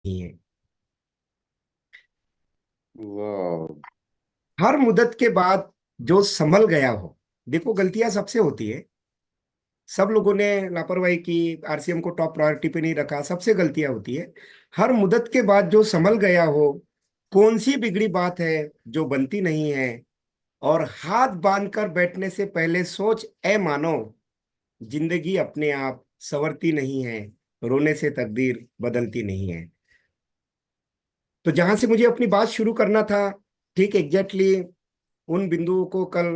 है। वाह। हर मुद्दत के बाद जो संभल गया हो, देखो गलतियां सबसे होती है, सब लोगों ने लापरवाही की, आरसीएम को टॉप प्रायोरिटी पे नहीं रखा, सबसे गलतियां होती है। हर मुद्दत के बाद जो संभल गया हो, कौन सी बिगड़ी बात है जो बनती नहीं है, और हाथ बांध कर बैठने से पहले सोच ए मानव, जिंदगी अपने आप संवरती नहीं है, रोने से तकदीर बदलती नहीं है। तो जहां से मुझे अपनी बात शुरू करना था, ठीक एग्जैक्टली उन बिंदुओं को कल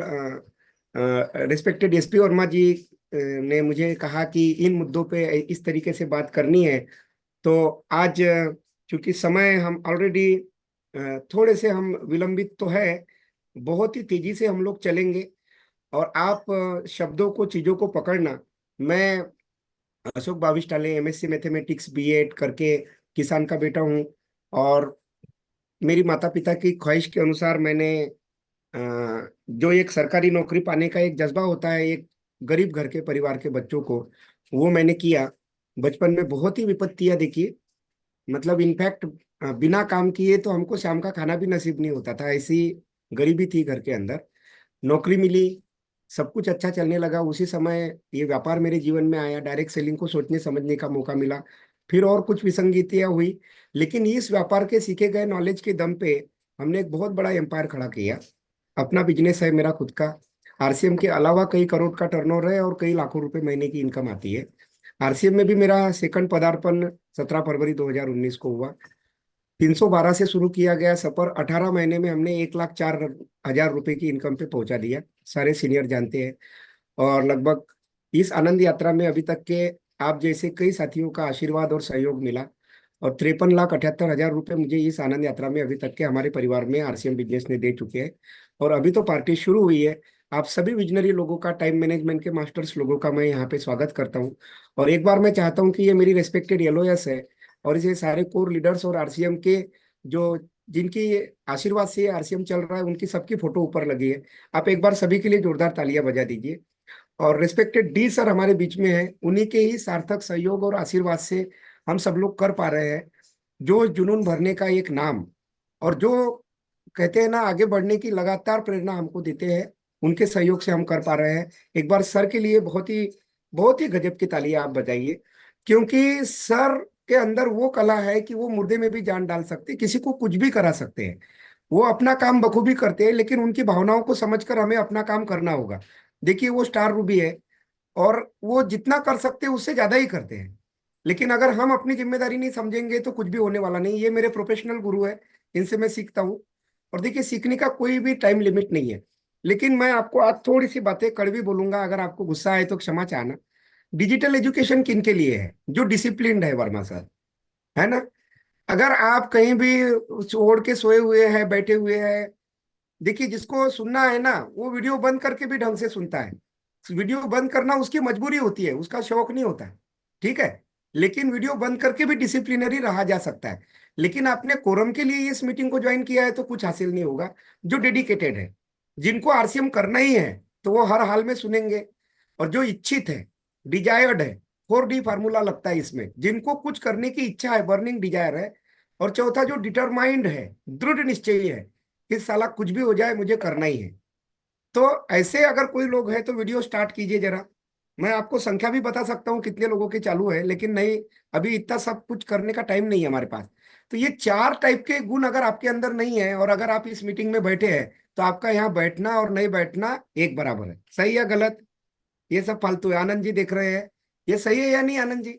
रिस्पेक्टेड एसपी वर्मा जी ने मुझे कहा कि इन मुद्दों पे इस तरीके से बात करनी है। तो आज चूंकि समय हम ऑलरेडी थोड़े से हम विलंबित तो है, बहुत ही तेजी से हम लोग चलेंगे। और आप शब्दों को, चीजों को पकड़ना। मैं अशोक बाविस्टाले, एमएससी मैथमेटिक्स बीएड करके किसान का बेटा हूँ। और मेरी माता पिता की ख्वाहिश के अनुसार मैंने जो एक सरकारी नौकरी पाने का एक जज्बा होता है एक गरीब घर के परिवार के बच्चों को, वो मैंने किया। बचपन में बहुत ही विपत्तियां देखी, मतलब इनफैक्ट बिना काम किए तो हमको शाम का खाना भी नसीब नहीं होता था, ऐसी गरीबी थी घर के अंदर। नौकरी मिली, सब कुछ अच्छा चलने लगा। उसी समय ये व्यापार मेरे जीवन में आया, डायरेक्ट सेलिंग को सोचने समझने का मौका मिला। फिर और कुछ विसंगतियां हुई, लेकिन इस व्यापार के सीखे गए नॉलेज के दम पे हमने एक बहुत बड़ा एम्पायर खड़ा किया। अपना बिजनेस है मेरा खुद का। आरसीएम के अलावा कई करोड़ का टर्नओवर है और कई लाखों रुपए महीने की इनकम आती है। आरसीएम में भी मेरा सेकंड पदार्पण 17 फरवरी 2019 को हुआ। 312 से शुरू किया गया सफर, 18 महीने में हमने 1,04,000 रुपए की इनकम पे पहुंचा दिया। सारे सीनियर जानते हैं। और लगभग इस आनंद यात्रा में अभी तक के आप जैसे कई साथियों का आशीर्वाद और सहयोग मिला। और 53,78,000 रुपए मुझे इस आनंद यात्रा में अभी तक के हमारे परिवार में आरसीएम बिजनेस ने दे चुके हैं। और अभी तो पार्टी शुरू हुई है। आप सभी विजनरी लोगों का, टाइम मैनेजमेंट के मास्टर्स लोगों का मैं यहाँ पे स्वागत करता हूँ। और एक बार मैं चाहता हूँ कि ये मेरी रेस्पेक्टेड एलओएस है, और इसे सारे कोर लीडर्स और आरसीएम के जो, जिनकी आशीर्वाद से आरसीएम चल रहा है, उनकी सबकी फोटो ऊपर लगी है। आप एक बार सभी के लिए जोरदार तालियां बजा दीजिए। और रिस्पेक्टेड डी सर हमारे बीच में है, उन्हीं के ही सार्थक सहयोग और आशीर्वाद से हम सब लोग कर पा रहे हैं। जो जुनून भरने का एक नाम, और जो कहते हैं ना आगे बढ़ने की लगातार प्रेरणा हमको देते हैं, उनके सहयोग से हम कर पा रहे हैं। एक बार सर के लिए बहुत ही गजब की तालियां आप बजाइए। क्योंकि सर के अंदर वो कला है कि वो मुर्दे में भी जान डाल सकते हैं, किसी को कुछ भी करा सकते हैं। वो अपना काम बखूबी करते हैं, लेकिन उनकी भावनाओं को समझकर हमें अपना काम करना होगा। देखिए वो स्टार रूबी है, और वो जितना कर सकते हैं उससे ज्यादा ही करते हैं। लेकिन अगर हम अपनी जिम्मेदारी नहीं समझेंगे तो कुछ भी होने वाला नहीं। ये मेरे प्रोफेशनल गुरु है, इनसे मैं सीखता हूँ। और देखिए सीखने का कोई भी टाइम लिमिट नहीं है। लेकिन मैं आपको आज थोड़ी सी बातें कड़वी बोलूंगा, अगर आपको गुस्सा आए तो क्षमा चाहना। डिजिटल एजुकेशन किन के लिए है? जो डिसिप्लिन्ड है, वर्मा सर, है ना। अगर आप कहीं भी ओढ़ के सोए हुए हैं, बैठे हुए हैं, देखिए जिसको सुनना है ना वो वीडियो बंद करके भी ढंग से सुनता है। वीडियो बंद करना उसकी मजबूरी होती है, उसका शौक नहीं होता है। ठीक है। लेकिन वीडियो बंद करके भी डिसिप्लिनरी रहा जा सकता है। लेकिन आपने कोरम के लिए इस मीटिंग को ज्वाइन किया है तो कुछ हासिल नहीं होगा। जो डेडिकेटेड है, जिनको आरसीएम करना ही है, तो वो हर हाल में सुनेंगे। और जो इच्छित है, डिजायर्ड है, 4D फार्मूला लगता है इसमें, जिनको कुछ करने की इच्छा है, बर्निंग डिजायर है। और चौथा जो डिटरमाइंड है, दृढ़ निश्चयी है कि साला कुछ भी हो जाए मुझे करना ही है। तो ऐसे अगर कोई लोग हैं तो वीडियो स्टार्ट कीजिए जरा। मैं आपको संख्या भी बता सकता हूँ कितने लोगों के चालू है, लेकिन नहीं, अभी इतना सब कुछ करने का टाइम नहीं है हमारे पास। तो ये चार टाइप के गुण अगर आपके अंदर नहीं है, और अगर आप इस मीटिंग में बैठे हैं, तो आपका यहाँ बैठना और नहीं बैठना एक बराबर है। सही या गलत? ये सब फालतू है। आनंद जी देख रहे हैं, ये सही है या नहीं आनंद जी?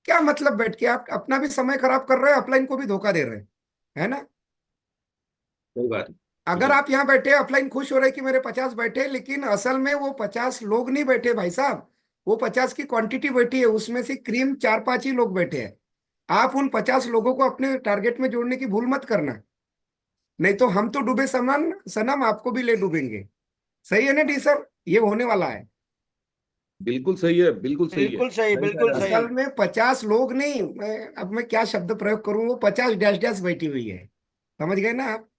क्या मतलब बैठ के आप अपना भी समय खराब कर रहे हैं, अपलाइन को भी धोखा दे रहे हैं, है ना। सही बात है अगर जी। आप यहाँ बैठे ऑफलाइन खुश हो रहे कि मेरे 50 बैठे, लेकिन असल में वो 50 लोग नहीं बैठे भाई साहब। वो 50 की क्वांटिटी बैठी है, उसमें से क्रीम 4-5 ही लोग बैठे हैं। आप उन 50 लोगों को अपने टारगेट में जोड़ने की भूल मत करना। नहीं तो हम तो डूबे सनम सनम, आपको भी ले डूबेंगे। सही है ना डी सर? ये होने वाला है। बिल्कुल सही है, बिल्कुल सही है, बिल्कुल सही, सही कह बिल्कुल रहे हैं आप। सही। असल में 50 लोग नहीं, अब मैं क्या शब्द प्रयोग करूं, वो 50 डैश डैश बैठी हुई है। समझ गए ना आप?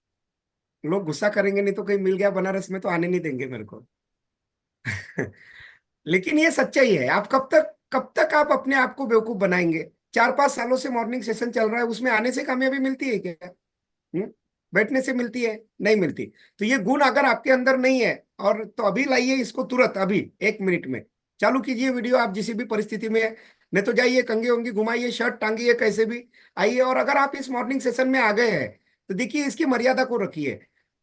लोग गुस्सा करेंगे, नहीं तो कहीं मिल गया बनारस में तो आने नहीं देंगे मेरे को। लेकिन ये सच्चाई है। आप कब तक आप अपने आप को बेवकूफ बनाएंगे? 4-5 सालों से मॉर्निंग सेशन चल रहा है, उसमें आने से कामयाबी मिलती है क्या? हम्म? बैठने से मिलती है? नहीं मिलती। तो ये गुण अगर आपके अंदर नहीं है, और तो अभी लाइए इसको, तुरंत अभी 1 मिनट में चालू कीजिए वीडियो, आप जिस भी परिस्थिति में है। नहीं तो जाइए, कंघी उंगी घुमाइए, शर्ट टांगिए, कैसे भी आइए। और अगर आप इस मॉर्निंग सेशन में आ गए हैं तो देखिए इसकी मर्यादा को रखिए।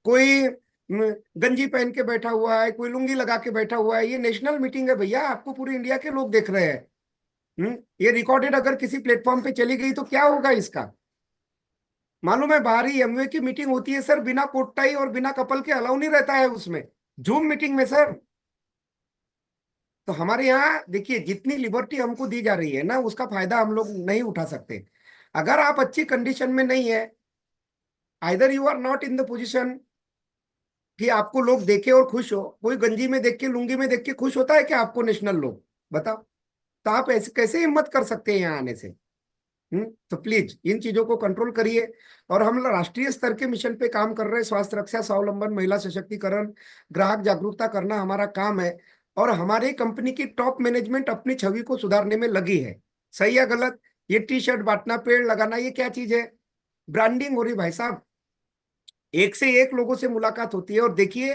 कोई गंजी पहन के बैठा हुआ है, कोई लुंगी लगा के बैठा हुआ है, ये नेशनल मीटिंग है भैया, आपको पूरी इंडिया के लोग देख रहे हैं। ये रिकॉर्डेड अगर किसी प्लेटफॉर्म पे चली गई तो क्या होगा इसका? मालूम है, बाहरी एमवे की मीटिंग होती है सर, बिना कोट टाई और बिना कपल के अलाउ नहीं रहता है उसमें, जूम मीटिंग में सर। तो हमारे यहाँ देखिए, जितनी लिबर्टी हमको दी जा रही है ना, उसका फायदा हम लोग नहीं उठा सकते। अगर आप अच्छी कंडीशन में नहीं है, either you are not in the position कि आपको लोग देखे और खुश हो। कोई गंजी में देख के, लुंगी में देख के खुश होता है क्या आपको नेशनल लोग? बताओ। तो आप ऐसे कैसे हिम्मत कर सकते हैं यहाँ आने से? तो प्लीज इन चीजों को कंट्रोल करिए। और हम लोग राष्ट्रीय स्तर के मिशन पे काम कर रहे हैं, स्वास्थ्य रक्षा, स्वावलंबन, महिला सशक्तिकरण, ग्राहक जागरूकता करना हमारा काम है। और हमारे कंपनी की टॉप मैनेजमेंट अपनी छवि को सुधारने में लगी है। सही या गलत? ये टी शर्ट बांटना, पेड़ लगाना, ये क्या चीज है? ब्रांडिंग हो रही भाई साहब। एक से एक लोगों से मुलाकात होती है। और देखिए,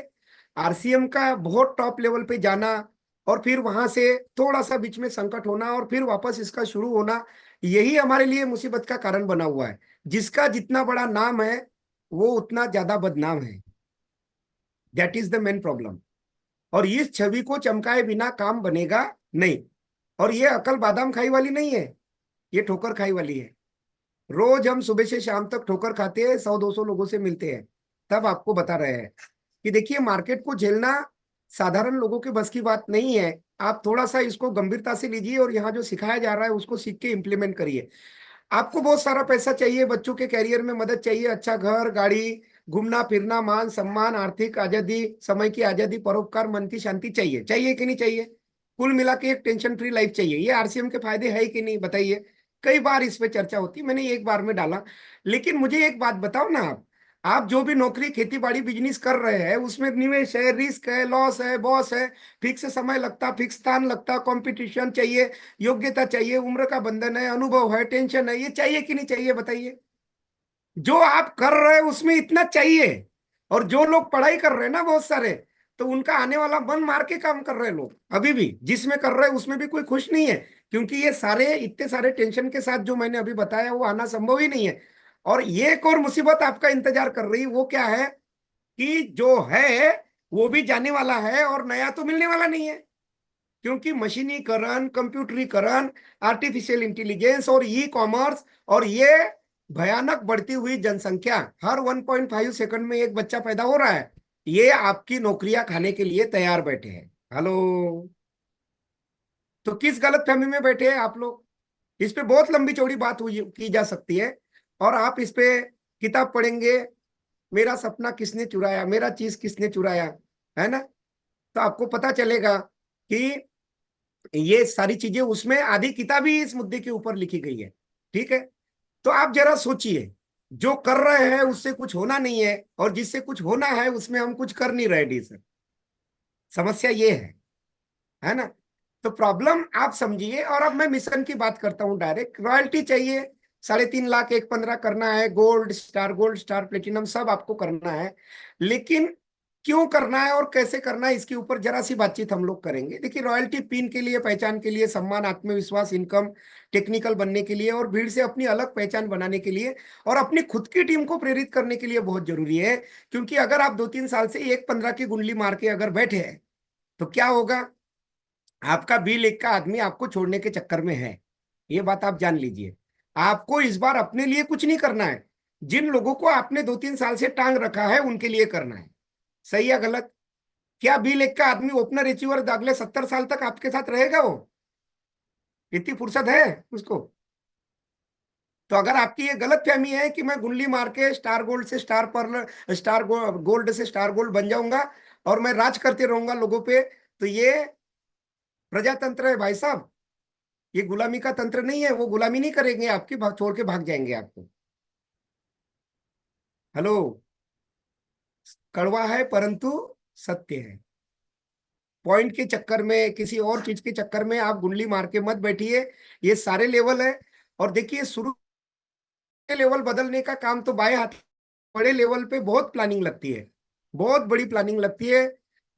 आरसीएम का बहुत टॉप लेवल पे जाना, और फिर वहां से थोड़ा सा बीच में संकट होना, और फिर वापस इसका शुरू होना, यही हमारे लिए मुसीबत का कारण बना हुआ है। जिसका जितना बड़ा नाम है, वो उतना ज्यादा बदनाम है। That is the main problem. और इस छवि को चमकाए बिना काम बनेगा नहीं। और ये अकल बादाम खाई वाली नहीं है, ये ठोकर खाई वाली है। रोज हम सुबह से शाम तक ठोकर खाते हैं, 100-200 लोगों से मिलते हैं, तब आपको बता रहे हैं कि देखिए, मार्केट को झेलना साधारण लोगों के बस की बात नहीं है। आप थोड़ा सा इसको गंभीरता से लीजिए, और यहाँ जो सिखाया जा रहा है उसको सीख के इम्प्लीमेंट करिए। आपको बहुत सारा पैसा चाहिए, बच्चों के कैरियर में मदद चाहिए, अच्छा घर गाड़ी, घूमना फिरना, मान सम्मान, आर्थिक आजादी, समय की आजादी, परोपकार, मन की शांति चाहिए, चाहिए कि नहीं चाहिए? कुल मिला के एक टेंशन फ्री लाइफ चाहिए। ये आरसीएम के फायदे है कि नहीं, बताइए। कई बार इस पे चर्चा होती, मैंने एक बार में डाला। लेकिन मुझे एक बात बताओ ना, आप जो भी नौकरी, खेती बाड़ी, बिजनेस कर रहे हैं, उसमें निवेश है, रिस्क है, लॉस है, बॉस है, फिक्स समय लगता, फिक्स स्थान लगता, कंपटीशन चाहिए, योग्यता चाहिए, उम्र का बंधन है, अनुभव है, टेंशन है, ये चाहिए कि नहीं चाहिए, बताइए। जो आप कर रहे हैं उसमें इतना चाहिए। और जो लोग पढ़ाई कर रहे हैं ना बहुत सारे, तो उनका आने वाला मन मार के काम कर रहे हैं लोग, अभी भी जिसमें कर रहे हैं उसमें भी कोई खुश नहीं है। क्योंकि ये सारे इतने सारे टेंशन के साथ जो मैंने अभी बताया, वो आना संभव ही नहीं है। और ये एक और मुसीबत आपका इंतजार कर रही, वो क्या है? कि जो है वो भी जाने वाला है, और नया तो मिलने वाला नहीं है। क्योंकि मशीनीकरण, कंप्यूटरीकरण, आर्टिफिशियल इंटेलिजेंस और ई कॉमर्स, और ये भयानक बढ़ती हुई जनसंख्या, हर 1.5 सेकंड में एक बच्चा पैदा हो रहा है, ये आपकी नौकरियां खाने के लिए तैयार बैठे हैं। हेलो। तो किस गलत फहमी में बैठे हैं आप लोग? इस पे बहुत लंबी चौड़ी बात हुई की जा सकती है। और आप इस पे किताब पढ़ेंगे, मेरा सपना किसने चुराया, मेरा चीज किसने चुराया, है ना? तो आपको पता चलेगा कि ये सारी चीजें, उसमें आधी किताब ही इस मुद्दे के ऊपर लिखी गई है। ठीक है? तो आप जरा सोचिए, जो कर रहे हैं उससे कुछ होना नहीं है, और जिससे कुछ होना है उसमें हम कुछ कर नहीं रहे डी सर। समस्या ये है ना? तो प्रॉब्लम आप समझिए। और अब मैं मिशन की बात करता हूं डायरेक्ट। रॉयल्टी चाहिए, 3.5 लाख, 1.15 करना है, गोल्ड स्टार प्लेटिनम सब आपको करना है। लेकिन क्यों करना है और कैसे करना है, इसके ऊपर जरा सी बातचीत हम लोग करेंगे। देखिए, रॉयल्टी पिन के लिए, पहचान के लिए, सम्मान, आत्मविश्वास, इनकम, टेक्निकल बनने के लिए, और भीड़ से अपनी अलग पहचान बनाने के लिए, और अपनी खुद की टीम को प्रेरित करने के लिए बहुत जरूरी है। क्योंकि अगर आप 2-3 साल से 1.15 की कुंडली मार के अगर बैठे हैं, तो क्या होगा? आपका बिल एक का आदमी आपको छोड़ने के चक्कर में है, ये बात आप जान लीजिए। आपको इस बार अपने लिए कुछ नहीं करना है, जिन लोगों को आपने 2-3 साल से टांग रखा है उनके लिए करना है। सही या गलत? क्या बिल एक का आदमी, ओपनर अचीवर, अगले 70 साल तक आपके साथ रहेगा? वो इतनी फुर्सत है उसको? तो अगर आपकी ये गलत फहमी है कि मैं गुल्ली मार के स्टार गोल्ड से स्टार पर्ल, गोल्ड से स्टार गोल्ड बन जाऊंगा, और मैं राज करते रहूंगा लोगों पे, तो ये प्रजातंत्र है भाई साहब। ये गुलामी का तंत्र नहीं है। वो गुलामी नहीं करेंगे आपकी, छोड़ के भाग जाएंगे आपको। हेलो। कड़वा है परंतु सत्य है। पॉइंट के चक्कर में, किसी और चीज के चक्कर में आप गुल्ली मार के मत बैठिए। ये सारे लेवल है। और देखिए शुरू के लेवल बदलने का काम तो बाएं हाथ, बड़े लेवल पे बहुत प्लानिंग लगती है, बहुत बड़ी प्लानिंग लगती है।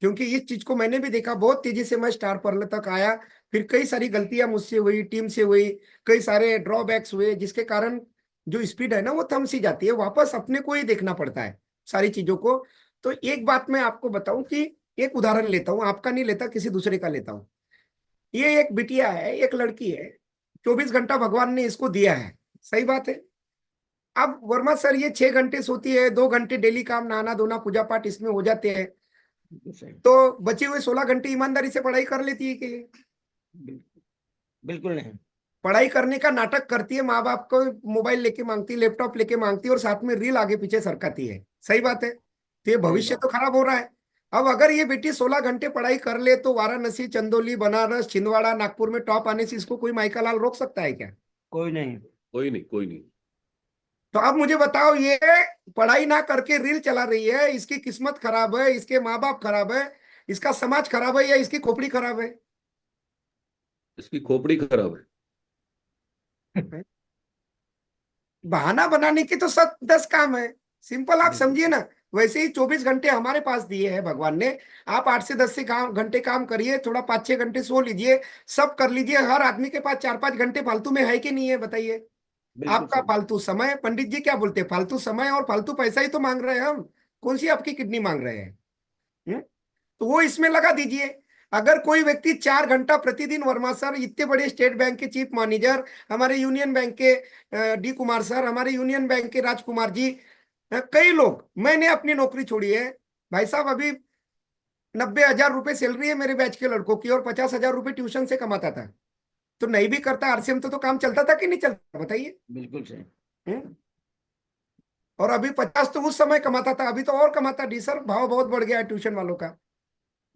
क्योंकि इस चीज को मैंने भी देखा, बहुत तेजी से मैं स्टार पर्ल तक आया, फिर कई सारी गलतियां मुझसे हुई, टीम से हुई, कई सारे ड्रॉबैक्स हुए, जिसके कारण जो स्पीड है ना वो थम सी जाती है, वापस अपने को ही देखना पड़ता है सारी चीजों को। तो एक बात मैं आपको बताऊं कि एक उदाहरण लेता हूं, आपका नहीं लेता, किसी दूसरे का लेता हूं। ये एक बिटिया है, एक लड़की है, 24 घंटा भगवान ने इसको दिया है, सही बात है। अब वर्मा सर ये 6 घंटे सोती है, 2 घंटे डेली काम, नहाना धोना पूजा पाठ इसमें हो जाते हैं, तो बचे हुए 16 घंटे ईमानदारी से पढ़ाई कर लेती है कि बिल्कुल नहीं। पढ़ाई करने का नाटक करती है, माँ बाप को मोबाइल लेके मांगती है, लैपटॉप लेके मांगती है, और साथ में रील आगे पीछे सरकाती है, सही बात है। तो ये भविष्य तो खराब हो रहा है। अब अगर ये बेटी 16 घंटे पढ़ाई कर ले तो वाराणसी, चंदौली, बनारस, छिंदवाड़ा, नागपुर में टॉप आने से इसको कोई माइका लाल रोक सकता है क्या? कोई नहीं। कोई नहीं, कोई नहीं। तो अब मुझे बताओ, ये पढ़ाई ना करके रील चला रही है, इसकी किस्मत खराब है, इसके माँ बाप खराब है, इसका समाज खराब है, या इसकी खोपड़ी खराब है? इसकी खोपड़ी खराब है। बहाना बनाने की तो 10 काम है, सिंपल आप समझिए ना। वैसे ही 24 घंटे हमारे पास दिए हैं भगवान ने, आप 8 से 10 से घंटे काम करिए, थोड़ा 5-6 घंटे सो लीजिए, सब कर लीजिए। हर आदमी के पास 4-5 घंटे फालतू में है कि नहीं है, बताइए। आपका फालतू समय, पंडित जी क्या बोलते हैं, फालतू समय और फालतू पैसा ही तो मांग रहे हैं हम, कौन सी आपकी किडनी मांग रहे हैं? तो वो इसमें लगा दीजिए। अगर कोई व्यक्ति 4 घंटा प्रतिदिन, वर्मा सर इतने बड़े स्टेट बैंक के चीफ मैनेजर, हमारे यूनियन बैंक के डी कुमार सर, हमारे यूनियन बैंक के राजकुमार जी, कई लोग, मैंने अपनी नौकरी छोड़ी है भाई साहब, अभी 90,000 रुपए सैलरी है मेरे बैच के लड़कों की, और 50,000 रुपए ट्यूशन से कमाता था। तो नहीं भी करता आरसीएम तो काम चलता था कि नहीं चलता, बताइए। बिल्कुल सही। और अभी 50 तो उस समय कमाता था, अभी तो और कमाता। डी सर भाव बहुत बढ़ गया है ट्यूशन वालों का।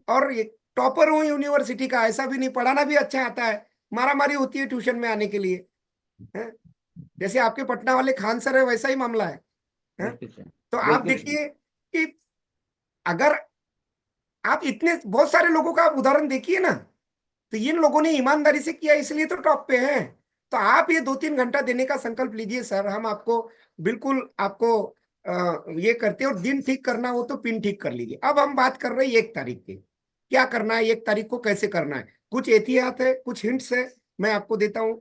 और ये टॉपर हूँ यूनिवर्सिटी का, ऐसा भी नहीं, पढ़ाना भी अच्छा आता है, मारा मारी होती है ट्यूशन में आने के लिए, है? जैसे आपके पटना वाले खान सर है, वैसा ही मामला है? तो आप देखिए कि अगर आप इतने बहुत सारे लोगों का आप उदाहरण देखिए ना, तो इन लोगों ने ईमानदारी से किया, इसलिए तो टॉप पे है। तो आप ये 2-3 घंटा देने का संकल्प लीजिए सर, हम आपको बिल्कुल आपको ये करते हैं। और दिन ठीक करना हो तो पिन ठीक कर लीजिए। अब हम बात कर रहे हैं 1 तारीख की, क्या करना है 1 तारीख को, कैसे करना है। कुछ एहतियात है, कुछ हिंट्स है, मैं आपको देता हूं।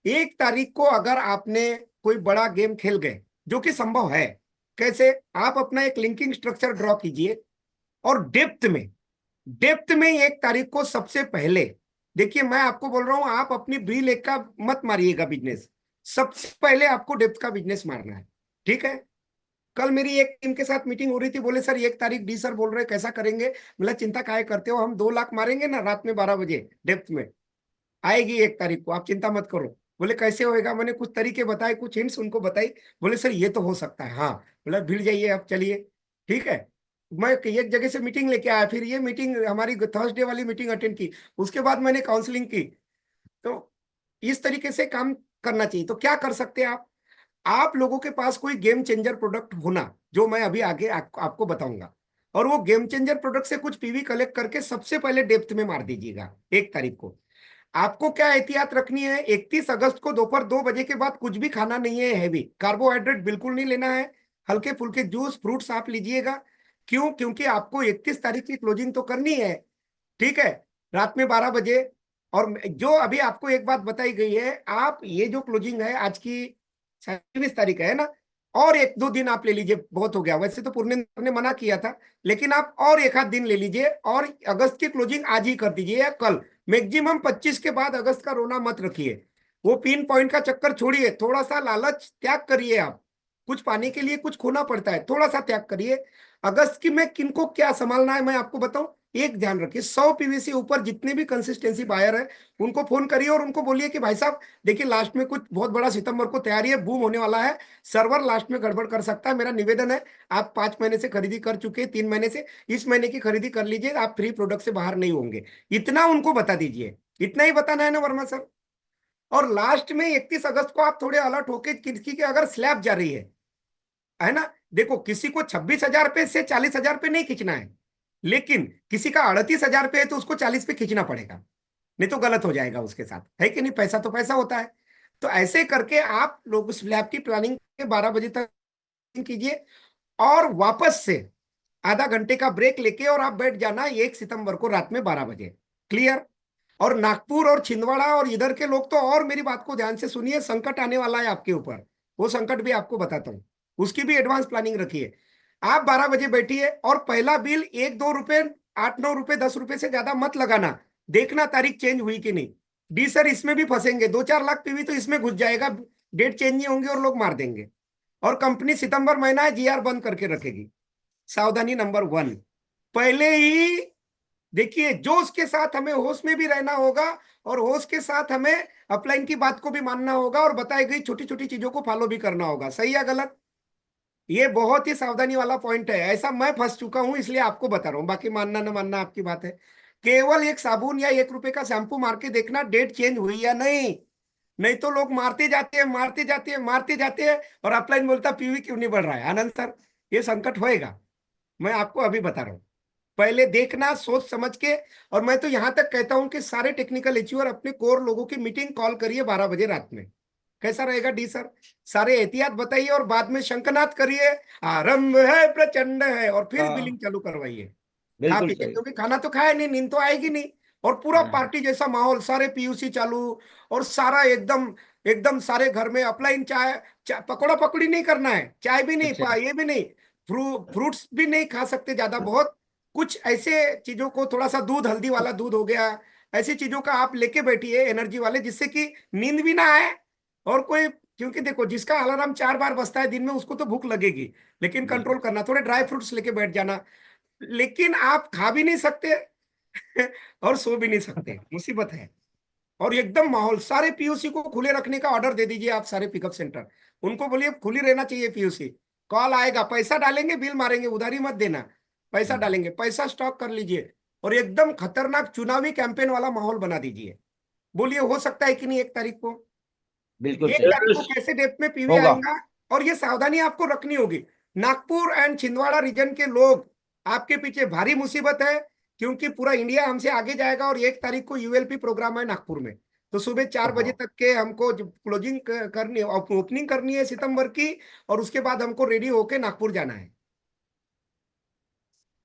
1 तारीख को अगर आपने कोई बड़ा गेम खेल गए, जो कि संभव है, कैसे, आप अपना एक लिंकिंग स्ट्रक्चर ड्रॉ कीजिए, और डेप्थ में 1 तारीख को सबसे पहले, देखिए मैं आपको बोल रहा हूं, आप अपनी ब्री लेग का मत मारिएगा बिजनेस, सबसे पहले आपको डेप्थ का बिजनेस मारना है, ठीक है। कल मेरी एक टीम के साथ मीटिंग हो रही थी, बोले सर 1 तारीख डी सर बोल रहे कैसा करेंगे, मतलब चिंता काहे करते हो, हम 2 लाख मारेंगे ना रात में 12 बजे डेप्थ में, आएगी 1 तारीख को, आप चिंता मत करो। बोले कैसे होएगा, मैंने कुछ तरीके बताए, कुछ हिंट्स उनको बताई, बोले सर ये तो हो सकता है, हाँ। बोला भिड़ जाइए अब, चलिए ठीक है। मैं एक जगह से मीटिंग लेके आया, फिर ये मीटिंग हमारी थर्सडे वाली मीटिंग अटेंड की, उसके बाद मैंने काउंसलिंग की। तो इस तरीके से काम करना चाहिए। तो क्या कर सकते हैं आप लोगों के पास कोई गेम चेंजर प्रोडक्ट होना, जो मैं अभी आगे आपको बताऊंगा, और वो गेम चेंजर प्रोडक्ट से कुछ पीवी कलेक्ट करके सबसे पहले डेप्थ में मार दीजिएगा 1 तारीख को। आपको क्या एहतियात रखनी है, 31 अगस्त को दोपहर 2 बजे के बाद कुछ भी खाना नहीं है, हैवी कार्बोहाइड्रेट बिल्कुल नहीं लेना है, हल्के फुल्के जूस फ्रूट्स आप लीजिएगा। क्यों? क्योंकि आपको 31 तारीख की क्लोजिंग तो करनी है, ठीक है, रात में 12 बजे। और जो अभी आपको एक बात बताई गई है, आप ये जो क्लोजिंग है आज की 26 तारीख है ना, और 1-2 दिन आप ले लीजिए, बहुत हो गया। वैसे तो पूर्णेंद्र ने मना किया था, लेकिन आप और 1 आध दिन ले लीजिए, और अगस्त की क्लोजिंग आज ही कर दीजिए या कल। मैक्सिमम 25 के बाद अगस्त का रोना मत रखिए, वो पिन पॉइंट का चक्कर छोड़िए, थोड़ा सा लालच त्याग करिए। आप कुछ पाने के लिए कुछ खोना पड़ता है, थोड़ा सा त्याग करिए। अगस्त की में किनको क्या संभालना है मैं आपको बताऊं, एक ध्यान रखिए, 100 पीवीसी ऊपर जितने भी कंसिस्टेंसी बायर है उनको फोन करिए, और उनको बोलिए कि भाई साहब देखिए लास्ट में कुछ बहुत बड़ा सितंबर को तैयारी है, बूम होने वाला है, सर्वर लास्ट में गड़बड़ कर सकता है, मेरा निवेदन है, आप 5 महीने से खरीदी कर चुके हैं, 3 महीने से, इस महीने की खरीदी कर लीजिए, आप फ्री प्रोडक्ट से बाहर नहीं होंगे। इतना उनको बता दीजिए, इतना ही बताना है ना वर्मा सर। और लास्ट में 31 अगस्त को आप थोड़े अलर्ट होके, किसकी की अगर स्लैब जा रही है ना, देखो किसी को 26,000 पे से 40,000 पे नहीं खींचना है, लेकिन किसी का 38,000 पे है तो उसको 40 पे खींचना पड़ेगा, नहीं तो गलत हो जाएगा उसके साथ, है कि नहीं, पैसा तो पैसा होता है। तो ऐसे करके आप लोग उस लैब की प्लानिंग के 12 बजे तक कीजिए, और वापस से आधा घंटे का ब्रेक लेके और आप बैठ जाना 1 सितंबर को रात में 12 बजे। क्लियर? और नागपुर और छिंदवाड़ा और इधर के लोग तो, और मेरी बात को ध्यान से सुनिए, संकट आने वाला है आपके ऊपर, वो संकट भी आपको बताता हूं, उसकी भी एडवांस प्लानिंग रखिए। आप 12 बजे बैठिए और पहला बिल 1-2 रुपए, 8-9 रुपए, 10 रुपए से ज्यादा मत लगाना। देखना तारीख चेंज हुई कि नहीं। डी सर इसमें भी फंसेंगे, 2-4 लाख पीवी तो इसमें घुस जाएगा, डेट चेंज नहीं होंगे और लोग मार देंगे। और कंपनी सितंबर महीना है, जीआर बंद करके रखेगी। सावधानी नंबर 1, पहले ही देखिए, जोश के साथ हमें होश में भी रहना होगा, और होश के साथ हमें अपलाइन की बात को भी मानना होगा, और बताई गई छोटी छोटी चीजों को फॉलो भी करना होगा। सही या गलत? ये बहुत ही सावधानी वाला पॉइंट है। ऐसा मैं फंस चुका हूं, इसलिए आपको बता रहा हूं, बाकी मानना ना मानना आपकी बात है। केवल एक साबुन या 1 रुपए का शैम्पू मार के देखना डेट चेंज हुई या नहीं। नहीं तो लोग मारते जाते हैं, मारते जाते हैं, मारते जाते हैं, और अपलाइन बोलता पीवी क्यों नहीं बढ़ रहा है। आनंद सर, ये संकट होएगा, मैं आपको अभी बता रहा हूं। पहले देखना सोच समझ के। और मैं तो यहां तक कहता हूं कि सारे टेक्निकल एचयूआर अपने कोर लोगों की मीटिंग कॉल करिए 12 बजे रात में। कैसा रहेगा डी सर? सारे एहतियात बताइए और बाद में शंखनाद करिए, आरंभ है प्रचंड है, और फिर हाँ बिलिंग चालू करवाइए। खा बिल्कुल पी के, सही। क्योंकि खाना तो खाया नहीं, नींद तो आएगी नहीं। और पूरा हाँ पार्टी जैसा माहौल, सारे पीयूसी चालू, और सारा एकदम एकदम सारे घर में अपलाइन चाय, पकौड़ा पकौड़ी नहीं करना है, चाय भी नहीं, अच्छा ये भी नहीं, फ्रूट्स भी नहीं खा सकते ज्यादा बहुत। कुछ ऐसे चीजों को, थोड़ा सा दूध, हल्दी वाला दूध हो गया, ऐसी चीजों का आप लेके बैठिए एनर्जी वाले, जिससे कि नींद भी ना आए। और कोई, क्योंकि देखो, जिसका अलार्म 4 बार बजता है दिन में, उसको तो भूख लगेगी, लेकिन बिल्कुल। कंट्रोल करना, थोड़े ड्राई फ्रूट्स लेके बैठ जाना। लेकिन आप खा भी नहीं सकते और सो भी नहीं सकते, मुसीबत है। और एकदम माहौल, सारे पीयूसी को खुले रखने का ऑर्डर दे दीजिए आप, सारे पिकअप सेंटर, उनको बोलिए खुली रहना चाहिए पीयूसी। कॉल आएगा, पैसा डालेंगे, बिल मारेंगे, उधारी मत देना, पैसा डालेंगे, पैसा स्टॉक कर लीजिए। और एकदम खतरनाक चुनावी कैंपेन वाला माहौल बना दीजिए। बोलिए हो सकता है कि नहीं 1 तारीख को? बिल्कुल एक सही। तारीख को कैसे डेट में पीवी होगा। आएगा? और ये सावधानी आपको रखनी होगी। नागपुर एंड छिंदवाड़ा रीजन के लोग, आपके पीछे भारी मुसीबत है, क्योंकि पूरा इंडिया हमसे आगे जाएगा, और 1 तारीख को यूएलपी प्रोग्राम है नागपुर में। तो सुबह 4 बजे हाँ तक के हमको क्लोजिंग करनी, ओपनिंग करनी है सितंबर की, और उसके बाद हमको रेडी होके नागपुर जाना है।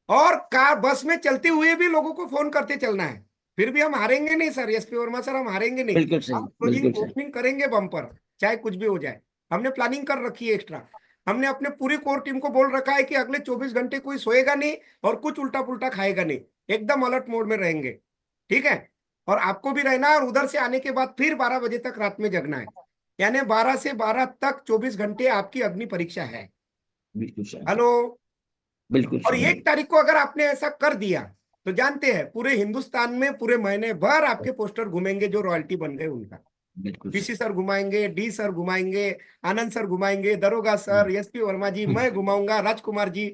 और कार बस में चलते हुए भी लोगों को फोन करते चलना है। फिर भी हम हारेंगे नहीं सर, एसपी वर्मा सर, हम हारेंगे नहीं। बिल्कुल सही। हम बिल्कुल क्लोजिंग सही। ओपनिंग करेंगे बम्पर, चाहे कुछ भी हो जाए। हमने प्लानिंग कर रखी है एक्स्ट्रा। हमने अपने पूरी कोर टीम को बोल रखा है कि अगले 24 घंटे कोई सोएगा नहीं और कुछ उल्टा पुल्टा खाएगा नहीं, एकदम अलर्ट मोड में रहेंगे। ठीक है? और आपको भी रहना है, और उधर से आने के बाद फिर 12 बजे तक रात में जगना है। यानी 12 से 12 तक 24 घंटे आपकी अग्नि परीक्षा है। बिल्कुल सही। हेलो? बिल्कुल और सही। 1 तारीख को अगर आपने ऐसा कर दिया, तो जानते हैं पूरे हिंदुस्तान में पूरे महीने भर आपके पोस्टर घुमेंगे जो रॉयल्टी बन गए उनका। बिल्कुल पीसी सही। सर घुमाएंगे, डी सर घुमाएंगे, आनंद सर घुमाएंगे, दरोगा हम्म, सर, एसपी वर्मा जी, मैं घुमाऊंगा, राजकुमार जी,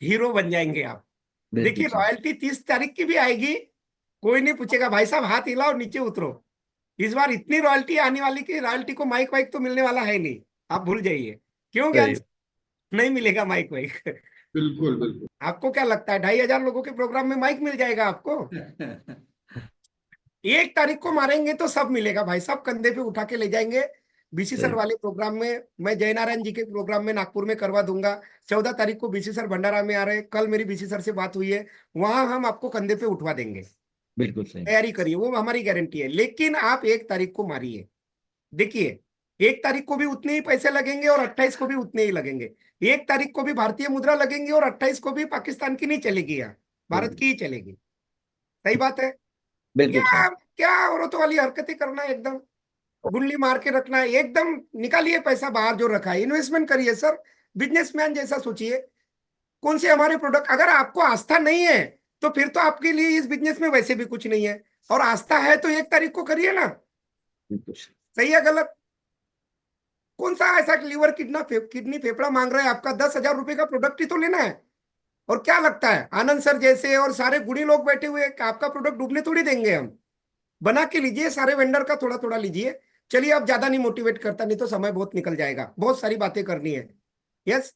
हीरो बन जाएंगे आप। बिल्कुल देखिए सही। रॉयल्टी 30 तारीख की भी आएगी, कोई नहीं पूछेगा भाई साहब हाथ हिलाओ नीचे उतरो। इस बार इतनी रॉयल्टी आने वाली कि रॉयल्टी को माइक वाइक तो मिलने वाला है नहीं, आप भूल जाइए। क्यों ज्ञान? सही। नहीं मिलेगा माइक वाइक। बिल्कुल बिल्कुल। आपको क्या लगता है 2,500 लोगों के प्रोग्राम में माइक मिल जाएगा आपको? 1 तारीख को मारेंगे तो सब मिलेगा भाई, सब कंधे पे उठा के ले जाएंगे। बीसी सर सही। वाले प्रोग्राम में, मैं जयनारायण जी के प्रोग्राम में नागपुर में करवा दूंगा। 14 तारीख को बीसी सर भंडारा में आ रहे हैं, कल मेरी बीसी सर से बात हुई है, वहां हम आपको कंधे पे उठवा देंगे। बिल्कुल सही। तैयारी करिए, वो हमारी गारंटी है। लेकिन आप 1 तारीख को मारिए। देखिए 1 तारीख को भी उतने ही पैसे लगेंगे और 28 को भी उतने ही लगेंगे। 1 तारीख को भी भारतीय मुद्रा लगेंगे और 28 को भी पाकिस्तान की नहीं चलेगी, यहाँ भारत बिल्कुल। की ही चलेगी। सही बात है? बिल्कुल सही। क्या क्या औरतों वाली हरकतें करना है, एकदम गुल्ली मार के रखना है, एकदम निकालिए पैसा बाहर जो रखा है, इन्वेस्टमेंट करिए सर, बिजनेसमैन जैसा सोचिए। कौन से हमारे प्रोडक्ट, अगर आपको आस्था नहीं है तो फिर तो आपके लिए इस बिजनेस में वैसे भी कुछ नहीं है। और आस्था है तो 1 तारीख को करिए ना। बिल्कुल सही। सही है गलत? कौन सा ऐसा लीवर किडनी फेफड़ा मांग रहा है आपका? 10,000 रुपए का प्रोडक्ट ही तो लेना है। और क्या लगता है आनंद सर जैसे और सारे गुणी लोग बैठे हुए हैं, आपका प्रोडक्ट डूबने थोड़ी देंगे हम। बना के लीजिए, सारे वेंडर का थोड़ा थोड़ा लीजिए। चलिए अब ज्यादा नहीं मोटिवेट करता, नहीं तो समय बहुत निकल जाएगा, बहुत सारी बातें करनी है। यस,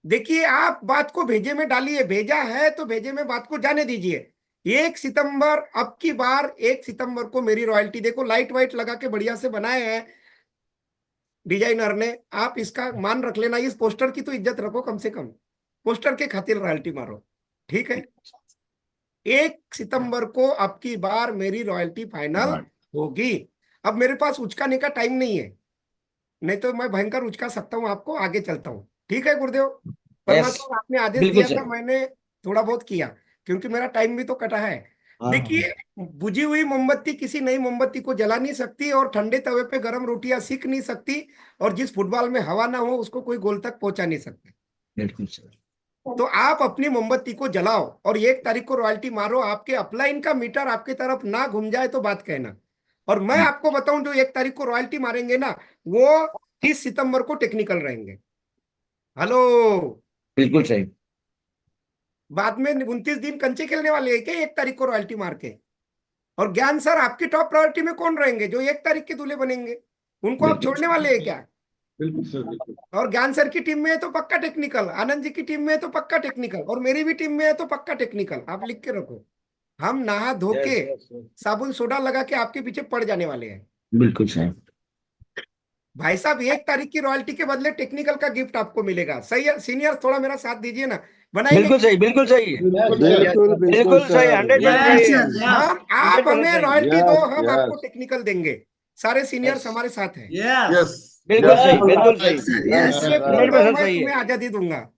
देखिए आप बात को भेजे में डालिए, भेजा है तो भेजे में बात को जाने दीजिए। 1 सितंबर, अब की बार 1 सितंबर को मेरी रॉयल्टी देखो, लाइट वाइट लगा के बढ़िया से बनाए हैं। डिजाइनर ने, आप इसका मान रख लेना, इस पोस्टर की तो इज्जत रखो, कम से कम पोस्टर के खातिर रॉयल्टी मारो, ठीक है। 1 सितंबर को अब की बार मेरी रॉयल्टी फाइनल होगी। अब मेरे पास उचकाने का टाइम नहीं है, नहीं तो मैं भयंकर उचका सकता हूं आपको, आगे चलता हूं, ठीक है गुरुदेव। परमात्मा आपने आदेश बिल्कुल दिया था, सर। मैंने थोड़ा बहुत किया, क्योंकि मेरा टाइम भी तो कटा है। हाँ, देखिए, बुझी हुई मोमबत्ती किसी नई मोमबत्ती को जला नहीं सकती, और ठंडे तवे पे गर्म रोटियां सेक नहीं सकती, और जिस फुटबॉल में हवा ना हो उसको कोई गोल तक पहुंचा नहीं सकता। बिल्कुल सर। तो आप अपनी मोमबत्ती को जलाओ और 1 तारीख को रॉयल्टी मारो, आपके अपलाइन का मीटर आपकी तरफ ना घूम जाए तो बात कहना। और मैं आपको बताऊं, जो 1 तारीख को रॉयल्टी मारेंगे ना, वो 30 सितंबर को टेक्निकल रहेंगे। हेलो, बिल्कुल सही। बाद में 29 दिन कंचे खेलने वाले हैं क्या 1 तारीख को रॉयल्टी मार के? और ज्ञान सर आपकी टॉप प्रायोरिटी में कौन रहेंगे जो 1 तारीख के दूल्हे बनेंगे? उनको आप छोड़ने वाले हैं क्या? बिल्कुल सर, बिल्कुल। और ज्ञान सर की टीम में है तो पक्का टेक्निकल, आनंद जी की टीम में है तो पक्का टेक्निकल, और मेरी भी टीम में है तो पक्का टेक्निकल। आप लिख के रखो, हम नहा धो के साबुन सोडा लगा के आपके पीछे पड़ जाने वाले हैं। बिल्कुल सही। भाई साहब, 1 तारीख की रॉयल्टी के बदले टेक्निकल का गिफ्ट आपको मिलेगा। सही है सीनियर, थोड़ा मेरा साथ दीजिए ना, बनाएंगे। बिल्कुल सही, बिल्कुल सही, बिल्कुल सही, 100% सही। हम आप हमें 100% रॉयल्टी दो, हम yes. आपको टेक्निकल देंगे। सारे सीनियर्स Yes. हमारे साथ हैं। यस, बिल्कुल सही, बिल्कुल सही। इसलिए तुम 100% मैं सही है। तुम्हें आजादी दूंगा,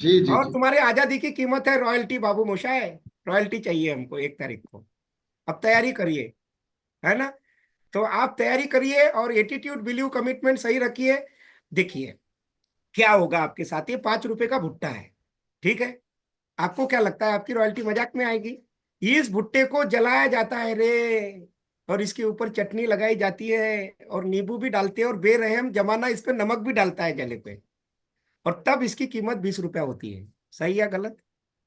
जी जी और जी। तुम्हारी आजादी की कीमत है रॉयल्टी। बाबू मोशाय, रॉयल्टी चाहिए हमको 1 तारीख को। अब तैयारी करिए, है ना? तो आप तैयारी करिए और एटीट्यूड, बिलीव, कमिटमेंट सही रखिए। देखिए क्या होगा आपके साथ, ये 5 रुपए का भुट्टा है, ठीक है? आपको क्या लगता है आपकी रॉयल्टी मजाक में आएगी? इस भुट्टे को जलाया जाता है रे, और इसके ऊपर चटनी लगाई जाती है, और नींबू भी डालते हैं, और बेरहम जमाना इस पे नमक भी डालता है जले पे, और तब इसकी कीमत 20 रुपया होती है। सही या गलत?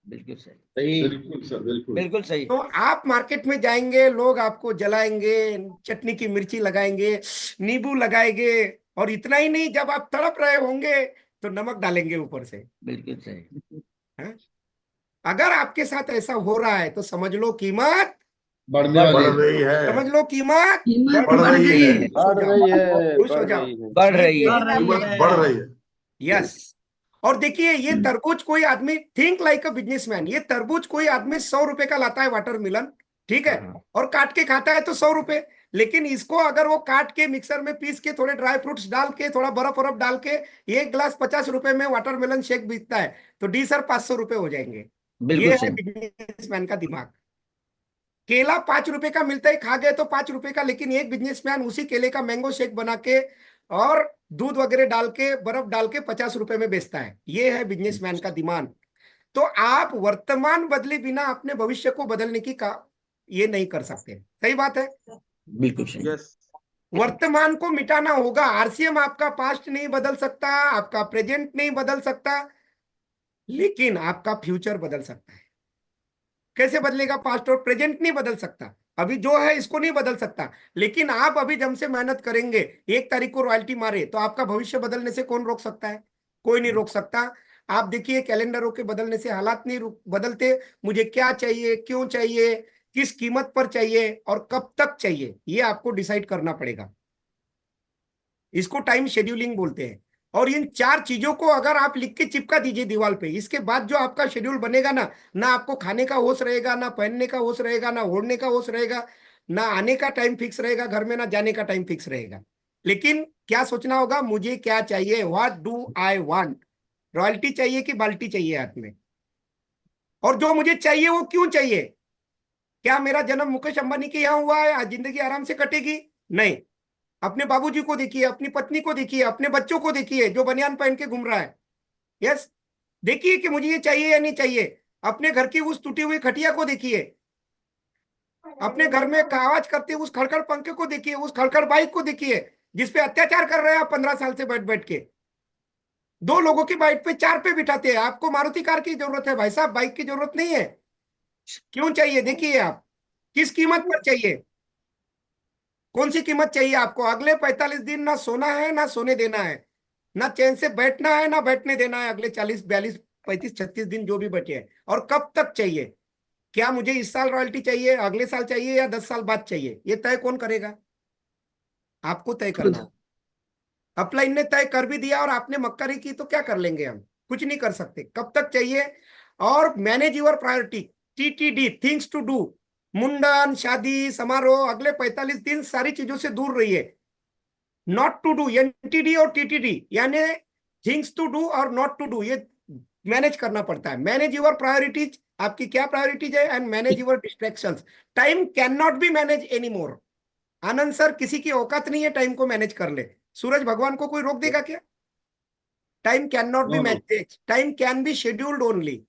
बिल्कुल सही, बिल्कुल सर, बिल्कुल। बिल्कुल सही। तो आप मार्केट में जाएंगे, लोग आपको जलाएंगे, चटनी की मिर्ची लगाएंगे, नींबू लगाएंगे, और इतना ही नहीं, जब आप तड़प रहे होंगे तो नमक डालेंगे ऊपर से। बिल्कुल सही। है? अगर आपके साथ ऐसा हो रहा है तो समझ लो कीमत बढ़ने वाली है। समझ लो कीमत बढ़ रही है। खुश हो जाओ। बढ़ रही है। बढ़ रही है। यस। और देखिए, ये तरबूज कोई आदमी, थिंक लाइक अ बिजनेसमैन, ये तरबूज कोई आदमी 100 रुपए का लाता है वाटरमेलन, ठीक है, और काट के खाता है तो 100 रुपए। लेकिन इसको अगर वो काट के मिक्सर में पीस के थोड़े ड्राई फ्रूट्स डाल के थोड़ा बर्फ डाल के 1 गिलास 50 रुपए में वाटरमेलन शेक बिकता है, तो डी सर 500 रुपए हो जाएंगे। ये बिल्कुल है सही। बिजनेसमैन का दिमाग। केला 5 रुपए का मिलता है, खा गए तो 5 रुपए का, लेकिन एक बिजनेसमैन उसी केले का मैंगो शेक बना के और दूध वगैरह डाल के बर्फ डाल के 50 रुपए में बेचता है। ये है बिजनेसमैन का दिमाग। तो आप वर्तमान बदले बिना अपने भविष्य को बदलने की ये नहीं कर सकते। सही बात है? बिल्कुल सही। वर्तमान को मिटाना होगा। आरसीएम आपका पास्ट नहीं बदल सकता, आपका प्रेजेंट नहीं बदल सकता, लेकिन आपका फ्यूचर बदल सकता है। कैसे बदलेगा? पास्ट और प्रेजेंट नहीं बदल सकता, अभी जो है इसको नहीं बदल सकता, लेकिन आप अभी जम से मेहनत करेंगे, 1 तारीख को रॉयल्टी मारे तो आपका भविष्य बदलने से कौन रोक सकता है? कोई नहीं रोक सकता। आप देखिए, कैलेंडरों के बदलने से हालात नहीं बदलते। मुझे क्या चाहिए, क्यों चाहिए, किस कीमत पर चाहिए, और कब तक चाहिए, ये आपको डिसाइड करना पड़ेगा। इसको टाइम शेड्यूलिंग बोलते हैं। और इन 4 चीजों को अगर आप लिख के चिपका दीजिए दीवार पे, इसके बाद जो आपका शेड्यूल बनेगा ना, ना आपको खाने का होश रहेगा, ना पहनने का होश रहेगा, ना ओढ़ने का होश रहेगा, ना आने का टाइम फिक्स रहेगा घर में, ना जाने का टाइम फिक्स रहेगा। लेकिन क्या सोचना होगा? मुझे क्या चाहिए, what do I want. Royalty चाहिए कि बाल्टी चाहिए हाथ में? और जो मुझे चाहिए वो क्यों चाहिए? क्या मेरा जन्म मुकेश अंबानी के यहाँ हुआ है, आज जिंदगी आराम से कटेगी? नहीं। अपने बाबूजी को देखिए, अपनी पत्नी को देखिए, अपने बच्चों को देखिए जो बनियान पहन के घूम रहा है। यस, देखिए कि मुझे ये चाहिए या नहीं चाहिए। अपने घर की उस टूटी हुई खटिया को देखिए, अपने घर में आवाज करते उस खड़खड़ पंखे को देखिए, उस खड़खड़ बाइक को देखिए जिसपे अत्याचार कर रहे हैं आप 15 साल से बैठ बैठ के। 2 लोगों की बाइक पे 4 पे बिठाते हैं। आपको मारुति कार की जरूरत है भाई साहब, बाइक की जरूरत नहीं है। क्यों चाहिए? देखिए आप किस कीमत पर चाहिए, कौन सी कीमत चाहिए आपको? अगले 45 दिन ना सोना है, ना सोने देना है, ना चैन से बैठना है, ना बैठने देना है, अगले 40, 42, 35, 36 दिन जो भी बचे हैं। और कब तक चाहिए? क्या मुझे इस साल रॉयल्टी चाहिए, अगले साल चाहिए, या 10 साल बाद चाहिए? ये तय कौन करेगा? आपको तय करना। अपलाइन ने तय कर भी दिया और आपने मक्कारी की तो क्या कर लेंगे हम? कुछ नहीं कर सकते। कब तक चाहिए? और manage your priority, TTD, things to do, मुंडन, शादी समारोह, अगले 45 दिन सारी चीजों से दूर रहिए। नॉट टू डू, NTD और TTD, यानी थिंग्स टू डू और नॉट टू डू, ये मैनेज करना पड़ता है। मैनेज योर प्रायोरिटीज, आपकी क्या प्रायोरिटीज है, and manage your distractions. Time can not be manage any more. Anand sir, किसी की औकात नहीं है टाइम को मैनेज कर ले। सूरज भगवान को कोई रोक देगा क्या? Time can not be manage, time can be scheduled only.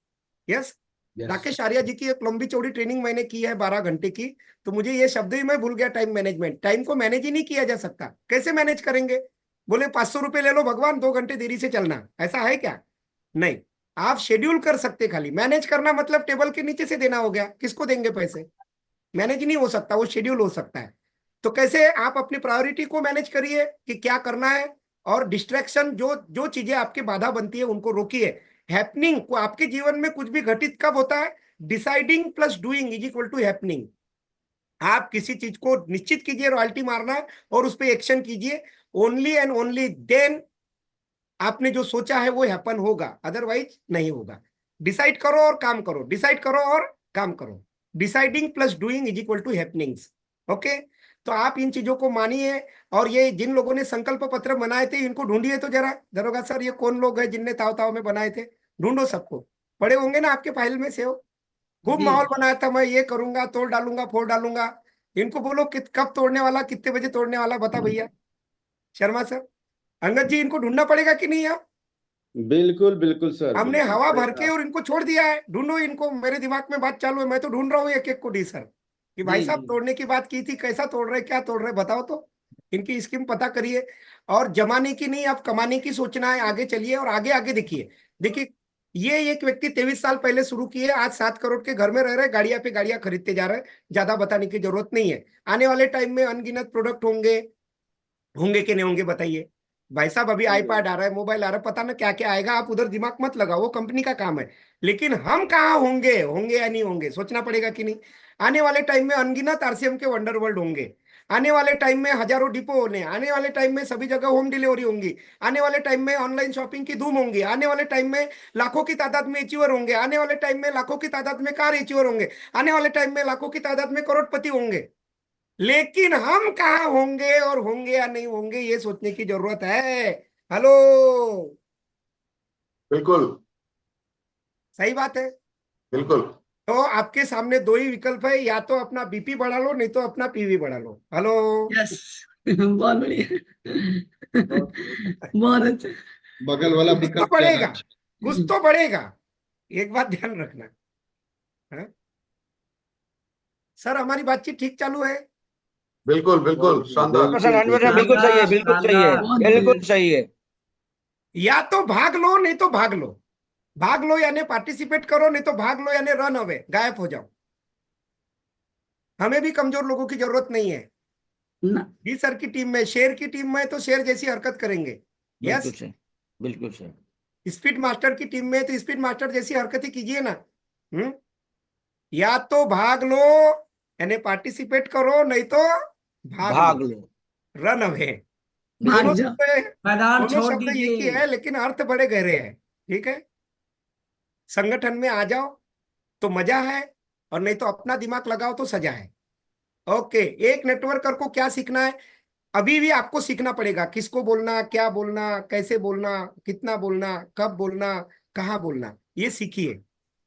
Yes, Rakesh Arya ji की एक लंबी चौड़ी ट्रेनिंग मैंने की है 12 घंटे की, तो मुझे ये शब्द ही मैं भूल गया, टाइम मैनेजमेंट। टाइम को मैनेज ही नहीं किया जा सकता। कैसे मैनेज करेंगे? बोले 500 रुपए ले लो भगवान, 2 घंटे देरी से चलना, ऐसा है क्या? नहीं, आप शेड्यूल कर सकते। खाली मैनेज करना मतलब टेबल के नीचे से देना हो गया, किसको देंगे पैसे? मैनेज नहीं हो सकता, वो शेड्यूल हो सकता है। तो कैसे आप अपनी प्रायोरिटी को मैनेज करिए कि क्या करना है, और डिस्ट्रैक्शन, जो जो चीजें आपकी बाधा बनती है उनको रोकिए। हैपनिंग को, आपके जीवन में कुछ भी घटित कब होता है? Deciding plus doing is equal to happening. आप किसी चीज को निश्चित कीजिए, रॉयल्टी मारना है, और उस पर एक्शन कीजिए। ओनली एंड ओनली देन आपने जो सोचा है वो हैपन होगा, अदरवाइज नहीं होगा। डिसाइड करो और काम करो, डिसाइड करो और काम करो। Deciding plus doing is equal to happenings. Okay, तो आप इन चीजों को मानिए। और ये जिन लोगों ने संकल्प पत्र बनाए थे, इनको ढूंढिए तो जरा। दरोगा सर, ये कौन लोग हैं जिनने ताव ताव में बनाए थे? ढूंढो सबको, पड़े होंगे ना आपके फाइल में से हो। खूब माहौल बनाया था, मैं ये करूंगा, तोड़ डालूंगा, फोड़ डालूंगा। इनको बोलो कब तोड़ने वाला, कितने बजे तोड़ने वाला, बता भैया शर्मा सर। अंगद जी, इनको ढूंढना पड़ेगा कि नहीं? आप, बिल्कुल बिल्कुल सर, हमने बिल्कुल हवा भर पड़ेगा। के और इनको छोड़ दिया है। ढूंढो इनको, मेरे दिमाग में बात चालू है, मैं तो ढूंढ रहा हूँ एक एक को डी सर, कि भाई साहब तोड़ने की बात की थी, कैसा तोड़ रहे, क्या तोड़ रहे, बताओ तो। इनकी स्कीम पता करिए। और जमाने की नहीं, आप कमाने की सोचना है। आगे चलिए और आगे आगे देखिए। देखिए, ये एक व्यक्ति 23 साल पहले शुरू किए, आज 7 करोड़ के घर में रह रहे, गाड़ियां पे गाड़ियां खरीदते जा रहे। ज्यादा बताने की जरूरत नहीं है। आने वाले टाइम में अनगिनत प्रोडक्ट होंगे, होंगे कि नहीं होंगे बताइए भाई साहब। अभी आईपैड आ रहा है, मोबाइल आ रहा है, पता ना क्या क्या आएगा। आप उधर दिमाग मत लगाओ, वो कंपनी का काम है। लेकिन हम कहाँ होंगे, होंगे या नहीं होंगे, सोचना पड़ेगा कि नहीं। आने वाले टाइम में अनगिनत RCM के वंडर वर्ल्ड होंगे। आने वाले टाइम में हजारों डिपो होने, आने वाले टाइम में सभी जगह होम डिलीवरी होंगी। आने वाले टाइम में ऑनलाइन शॉपिंग की धूम होंगी। आने वाले टाइम में लाखों की तादाद में अचीवर होंगे। आने वाले टाइम में लाखों की तादाद में कार अचीवर होंगे। आने वाले टाइम में लाखों की तादाद में करोड़पति होंगे। लेकिन हम कहाँ होंगे, और होंगे या नहीं होंगे, ये सोचने की जरूरत है। हेलो, बिल्कुल सही बात है। बिल्कुल। तो आपके सामने 2 ही विकल्प है, या तो अपना BP बढ़ा लो, नहीं तो अपना PV बढ़ा लो। हेलो, यस, बहुत बढ़िया, बहुत अच्छा। बगल वाला कुछ तो विकल्प बढ़ेगा, ज्यादा कुछ तो बढ़ेगा। एक बात ध्यान रखना है? सर, हमारी बातचीत ठीक चालू है? बिल्कुल बिल्कुल शानदार। 100% बिल्कुल सही है, बिल्कुल सही है, बहुत बिल्कुल बढ़िया। सही है। या तो भाग लो, नहीं तो भाग लो। भाग लो यानी पार्टिसिपेट करो, नहीं तो भाग लो यानी रन अवे, गायब हो जाओ। हमें भी कमजोर लोगों की जरूरत नहीं है। ना, डी सर की टीम में, शेर की टीम में तो शेर जैसी हरकत करेंगे। बिल्कुल यस, सही, बिल्कुल सही। स्पीड मास्टर की टीम में तो स्पीड मास्टर जैसी हरकतें कीजिए ना। या तो भाग लो यानी पार्टिसिपेट करो, नहीं तो भाग भाग लो, लो। Run away. भाग दोनों जाओ, शब्द, मैदान दोनों छोड़ शब्द एक ही दीजिए। है, लेकिन अर्थ बड़े गहरे हैं। ठीक है, संगठन में आ जाओ तो मजा है, और नहीं तो अपना दिमाग लगाओ तो सजा है। ओके, एक नेटवर्कर को क्या सीखना है? अभी भी आपको सीखना पड़ेगा, किसको बोलना, क्या बोलना, कैसे बोलना, कितना बोलना, कब बोलना, कहाँ बोलना, ये सीखिए।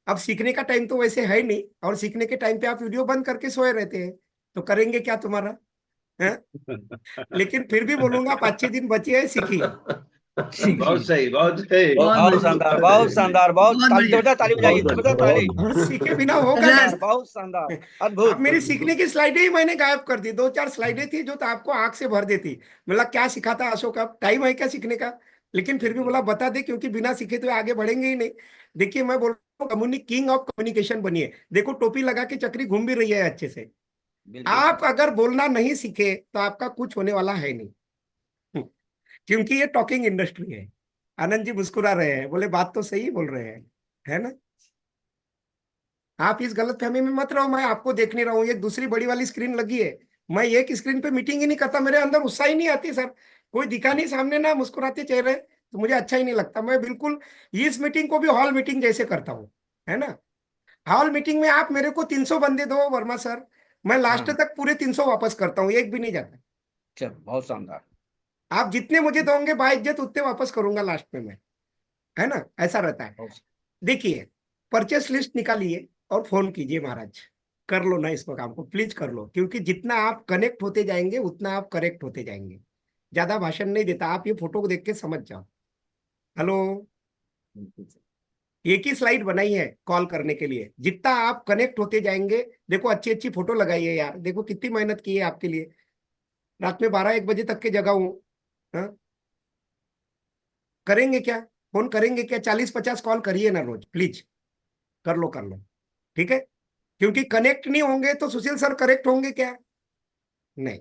अब सीखने का टाइम तो वैसे है नहीं, और सीखने के टाइम पे आप वीडियो बंद करके सोए रहते हैं, तो करेंगे क्या तुम्हारा है? लेकिन फिर भी बोलूंगा, 5-6 दिन बचे हैं, सीखिए। बहुत सही, बहुत सही। बहुत बहुत बढ़िया, शानदार, बहुत शानदार, बहुत बहुत ताली, बढ़िया। जबरदस्त ताली बजाइए, बहुत जबरदस्त बढ़िया, ताली। बहुत सीखे बिना होगा अच्छा, क्या? बहुत शानदार, अब अद्भुत। मेरी सीखने की स्लाइडें ही मैंने गायब कर दी। 2-4 स्लाइडें थी जो तो आपको आंख से भर देती। मतलब क्या सिखाता अशोक, अब टाइम है क्या सीखने का? लेकिन फिर भी बोला बता दे, क्योंकि बिना सीखे तो आगे बढ़ेंगे ही नहीं। देखिए, मैं बोल रहा हूँ, किंग ऑफ कम्युनिकेशन बनिए। देखो, टोपी लगा के चक्री घूम भी रही है अच्छे से। बिल्कुल आप सही। अगर बोलना नहीं सीखे तो आपका कुछ होने वाला है नहीं। क्योंकि ये टॉकिंग इंडस्ट्री है। आनंद जी मुस्कुरा रहे हैं, बोले बात तो सही बोल रहे हैं, है ना? आप इस गलतफहमी में मत रहो, मैं आपको देख नहीं रहा हूँ। एक दूसरी बड़ी वाली स्क्रीन लगी है, मैं एक स्क्रीन पे मीटिंग ही नहीं करता, मेरे अंदर उत्साह ही नहीं आती सर। कोई दिखा नहीं सामने ना मुस्कुराते चेहरे, तो मुझे अच्छा ही नहीं लगता। मैं बिल्कुल इस मीटिंग को भी हॉल मीटिंग जैसे करता हूँ, है ना। हॉल मीटिंग में आप मेरे को 300 बंदे दो वर्मा सर, मैं लास्ट हाँ। तक पूरे 300 वापस करता हूँ, एक भी नहीं जाता। चल बहुत शानदार। आप जितने मुझे दोगे बाइज्जत उतने वापस करूंगा लास्ट में मैं, है ना, ऐसा रहता है। बहुत- देखिए, परचेस लिस्ट निकालिए और फोन कीजिए महाराज, कर लो ना इसको, काम को प्लीज कर लो, क्योंकि जितना आप कनेक्ट होते जाएंगे उतना आप करेक्ट होते जाएंगे। ज्यादा भाषण नहीं देता, आप ये फोटो को देख के समझ जाओ। हेलो, बिल्कुल सही। एक ही स्लाइड बनाई है कॉल करने के लिए, जितना आप कनेक्ट होते जाएंगे। देखो अच्छी अच्छी फोटो लगाइए यार, देखो कितनी मेहनत की है आपके लिए, रात में 12-1 बजे तक के जगह हूँ। हाँ? करेंगे क्या, फोन करेंगे क्या, 40-50 कॉल करिए ना रोज, प्लीज कर लो कर लो, ठीक है। क्योंकि कनेक्ट नहीं होंगे तो सुशील सर करेक्ट होंगे क्या, नहीं।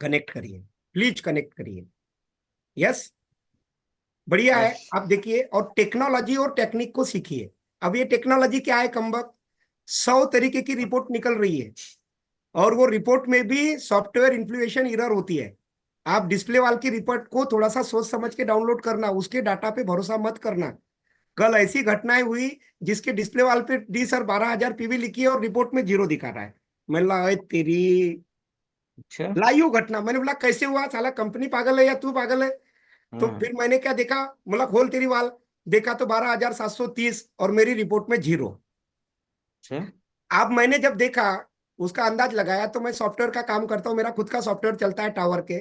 कनेक्ट करिए, प्लीज कनेक्ट करिए। यस, बढ़िया है। यस। आप देखिए, और टेक्नोलॉजी और टेक्निक को सीखिए। अब ये टेक्नोलॉजी क्या है कमबख्त, 100 तरीके की रिपोर्ट निकल रही है, और वो रिपोर्ट में भी सॉफ्टवेयर इन्फ्लुएशन एरर होती है। आप डिस्प्ले वाल की रिपोर्ट को थोड़ा सा सोच समझ के डाउनलोड करना, उसके डाटा पे भरोसा मत करना। कल ऐसी घटनाएं हुई जिसके डिस्प्ले वाल पे डी सर 12,000 पीवी लिखी है और रिपोर्ट में 0 दिखा रहा है। मैंने बोला अरे तेरी, अच्छा। लाइव घटना। मैंने बोला कैसे हुआ, साला कंपनी पागल है या तू पागल है। तो हाँ। फिर मैंने क्या देखा, बोला खोल तेरी वाल, देखा तो 12,730 और मेरी रिपोर्ट में 0। अच्छा। अब मैंने जब देखा, उसका अंदाज लगाया, तो मैं सॉफ्टवेयर का काम करता हूँ, मेरा खुद का सॉफ्टवेयर चलता है टावर के।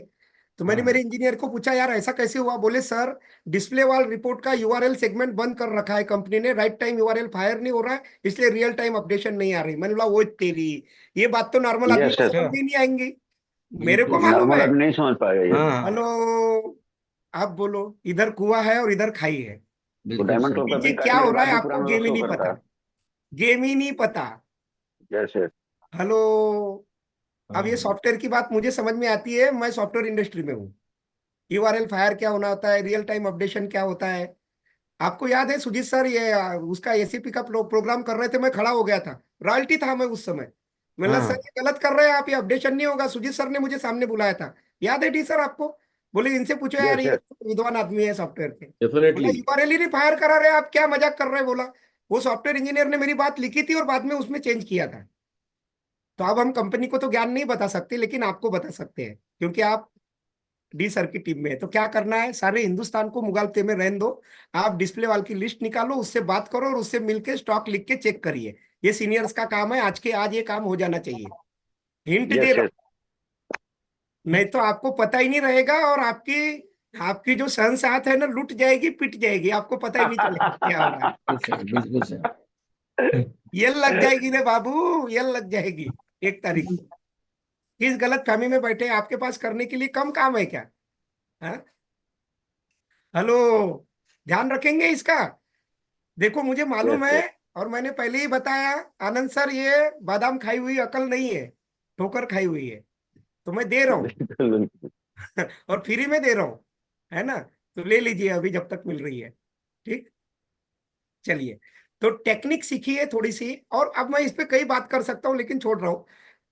तो मैंने मेरे हाँ। इंजीनियर को पूछा यार ऐसा कैसे हुआ, बोले सर डिस्प्ले वाल रिपोर्ट का यूआरएल सेगमेंट बंद कर रखा है कंपनी ने, राइट टाइम यूआरएल फायर नहीं हो रहा है, इसलिए रियल टाइम अपडेशन नहीं आ रही। मैंने बोला वो तेरी, ये बात तो नॉर्मल आदमी यस को यस, समझ ही नहीं आएंगी, मेरे को बिल्कुल। मालूम नॉर्मल है। आदमी नहीं समझ पाएगा ये। हाँ। हेलो, आप बोलो, इधर कुआं है और इधर खाई है, तो बिल्कुल डायमंड सही। टोल पे पीछे पिन क्या काटने हो के रहा बाद है भी आपको पुराना गेम ही शो नहीं करता पता, है। गेम ही नहीं पता। Yes yes. हेलो, अब ये हाँ। सॉफ्टवेयर की बात मुझे समझ में आती है, मैं सॉफ्टवेयर इंडस्ट्री में हूँ। यूआरएल फायर क्या होना होता है, रियल टाइम अपडेशन क्या होता है। आपको याद है सुजीत सर ये उसका एसीपी का प्रोग्राम कर रहे थे, मैं खड़ा हो गया था, रॉयल्टी था मैं उस समय। मैंने सर हाँ। ये गलत कर रहे हैं आप, ये अपडेशन नहीं होगा। सुजीत सर ने मुझे सामने बुलाया था, याद है डी सर आपको। बोले इनसे पूछो यार, यस ये यस। विद्वान आदमी है सॉफ्टवेयर के। बोला डेफिनेटली। यूआरएल ही नहीं फायर करा रहे आप, क्या मजाक कर रहे हैं। बोला वो सॉफ्टवेयर इंजीनियर ने मेरी बात लिखी थी और बाद में उसमें चेंज किया था। तो अब हम कंपनी को तो ज्ञान नहीं बता सकते, लेकिन आपको बता सकते हैं, क्योंकि आप डी सर की टीम में है। तो क्या करना है, सारे हिंदुस्तान को मुगालते में रहने दो, आप डिस्प्ले वाल की लिस्ट निकालो, उससे बात करो और उससे मिलके स्टॉक लिख के चेक करिए। ये सीनियर्स का काम है, आज के आज ये काम हो जाना चाहिए। हिंट दे यस रहा यस। हूं, नहीं तो आपको पता ही नहीं रहेगा, और आपकी आपकी जो सहन साथ है ना, लुट जाएगी, पिट जाएगी, आपको पता ही नहीं चलेगा क्या हो रहा है। बिल्कुल सही, बिल्कुल सही। ये लग जाएगी रे बाबू, ये लग जाएगी 1 तारीख को। किस गलत फहमी में बैठे हैं, आपके पास करने के लिए कम काम है क्या। हाँ? हेलो, ध्यान रखेंगे इसका। देखो मुझे मालूम यस है, यस। और मैंने पहले ही बताया, आनंद सर ये बादाम खाई हुई अकल नहीं है, ठोकर खाई हुई है, तो मैं दे रहा हूँ बिल्कुल बिल्कुल। और फ्री में दे रहा हूँ, है ना। तो ले लीजिए अभी जब तक मिल रही है, ठीक। चलिए, तो टेक्निक सीखिए थोड़ी सी, और अब मैं इस पे कई बात कर सकता हूँ लेकिन छोड़ रहा हूँ।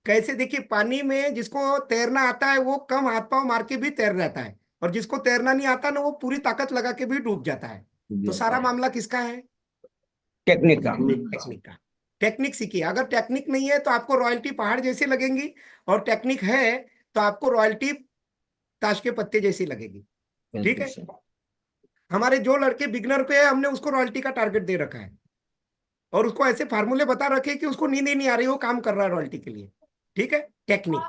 कैसे, देखिए पानी में जिसको तैरना आता है वो कम हाथ पांव मार के भी तैर जाता है, और जिसको तैरना नहीं आता ना, वो पूरी ताकत लगा के भी डूब जाता है। तो सारा मामला किसका है, टेक्निक का। टेक्निक का। टेक्निक सीखिए, अगर टेक्निक नहीं है तो आपको रॉयल्टी पहाड़ जैसी लगेंगी, और टेक्निक है तो आपको रॉयल्टी ताश के पत्ते जैसी लगेगी, ठीक बिल्कुल है। सही। हमारे जो लड़के बिगनर पे है, हमने उसको रॉयल्टी का टारगेट दे रखा है, और उसको ऐसे फार्मूले बता रखे कि उसको नींद ही नहीं आ रही, वो काम कर रहा है रॉयल्टी के लिए, ठीक है। टेक्निक,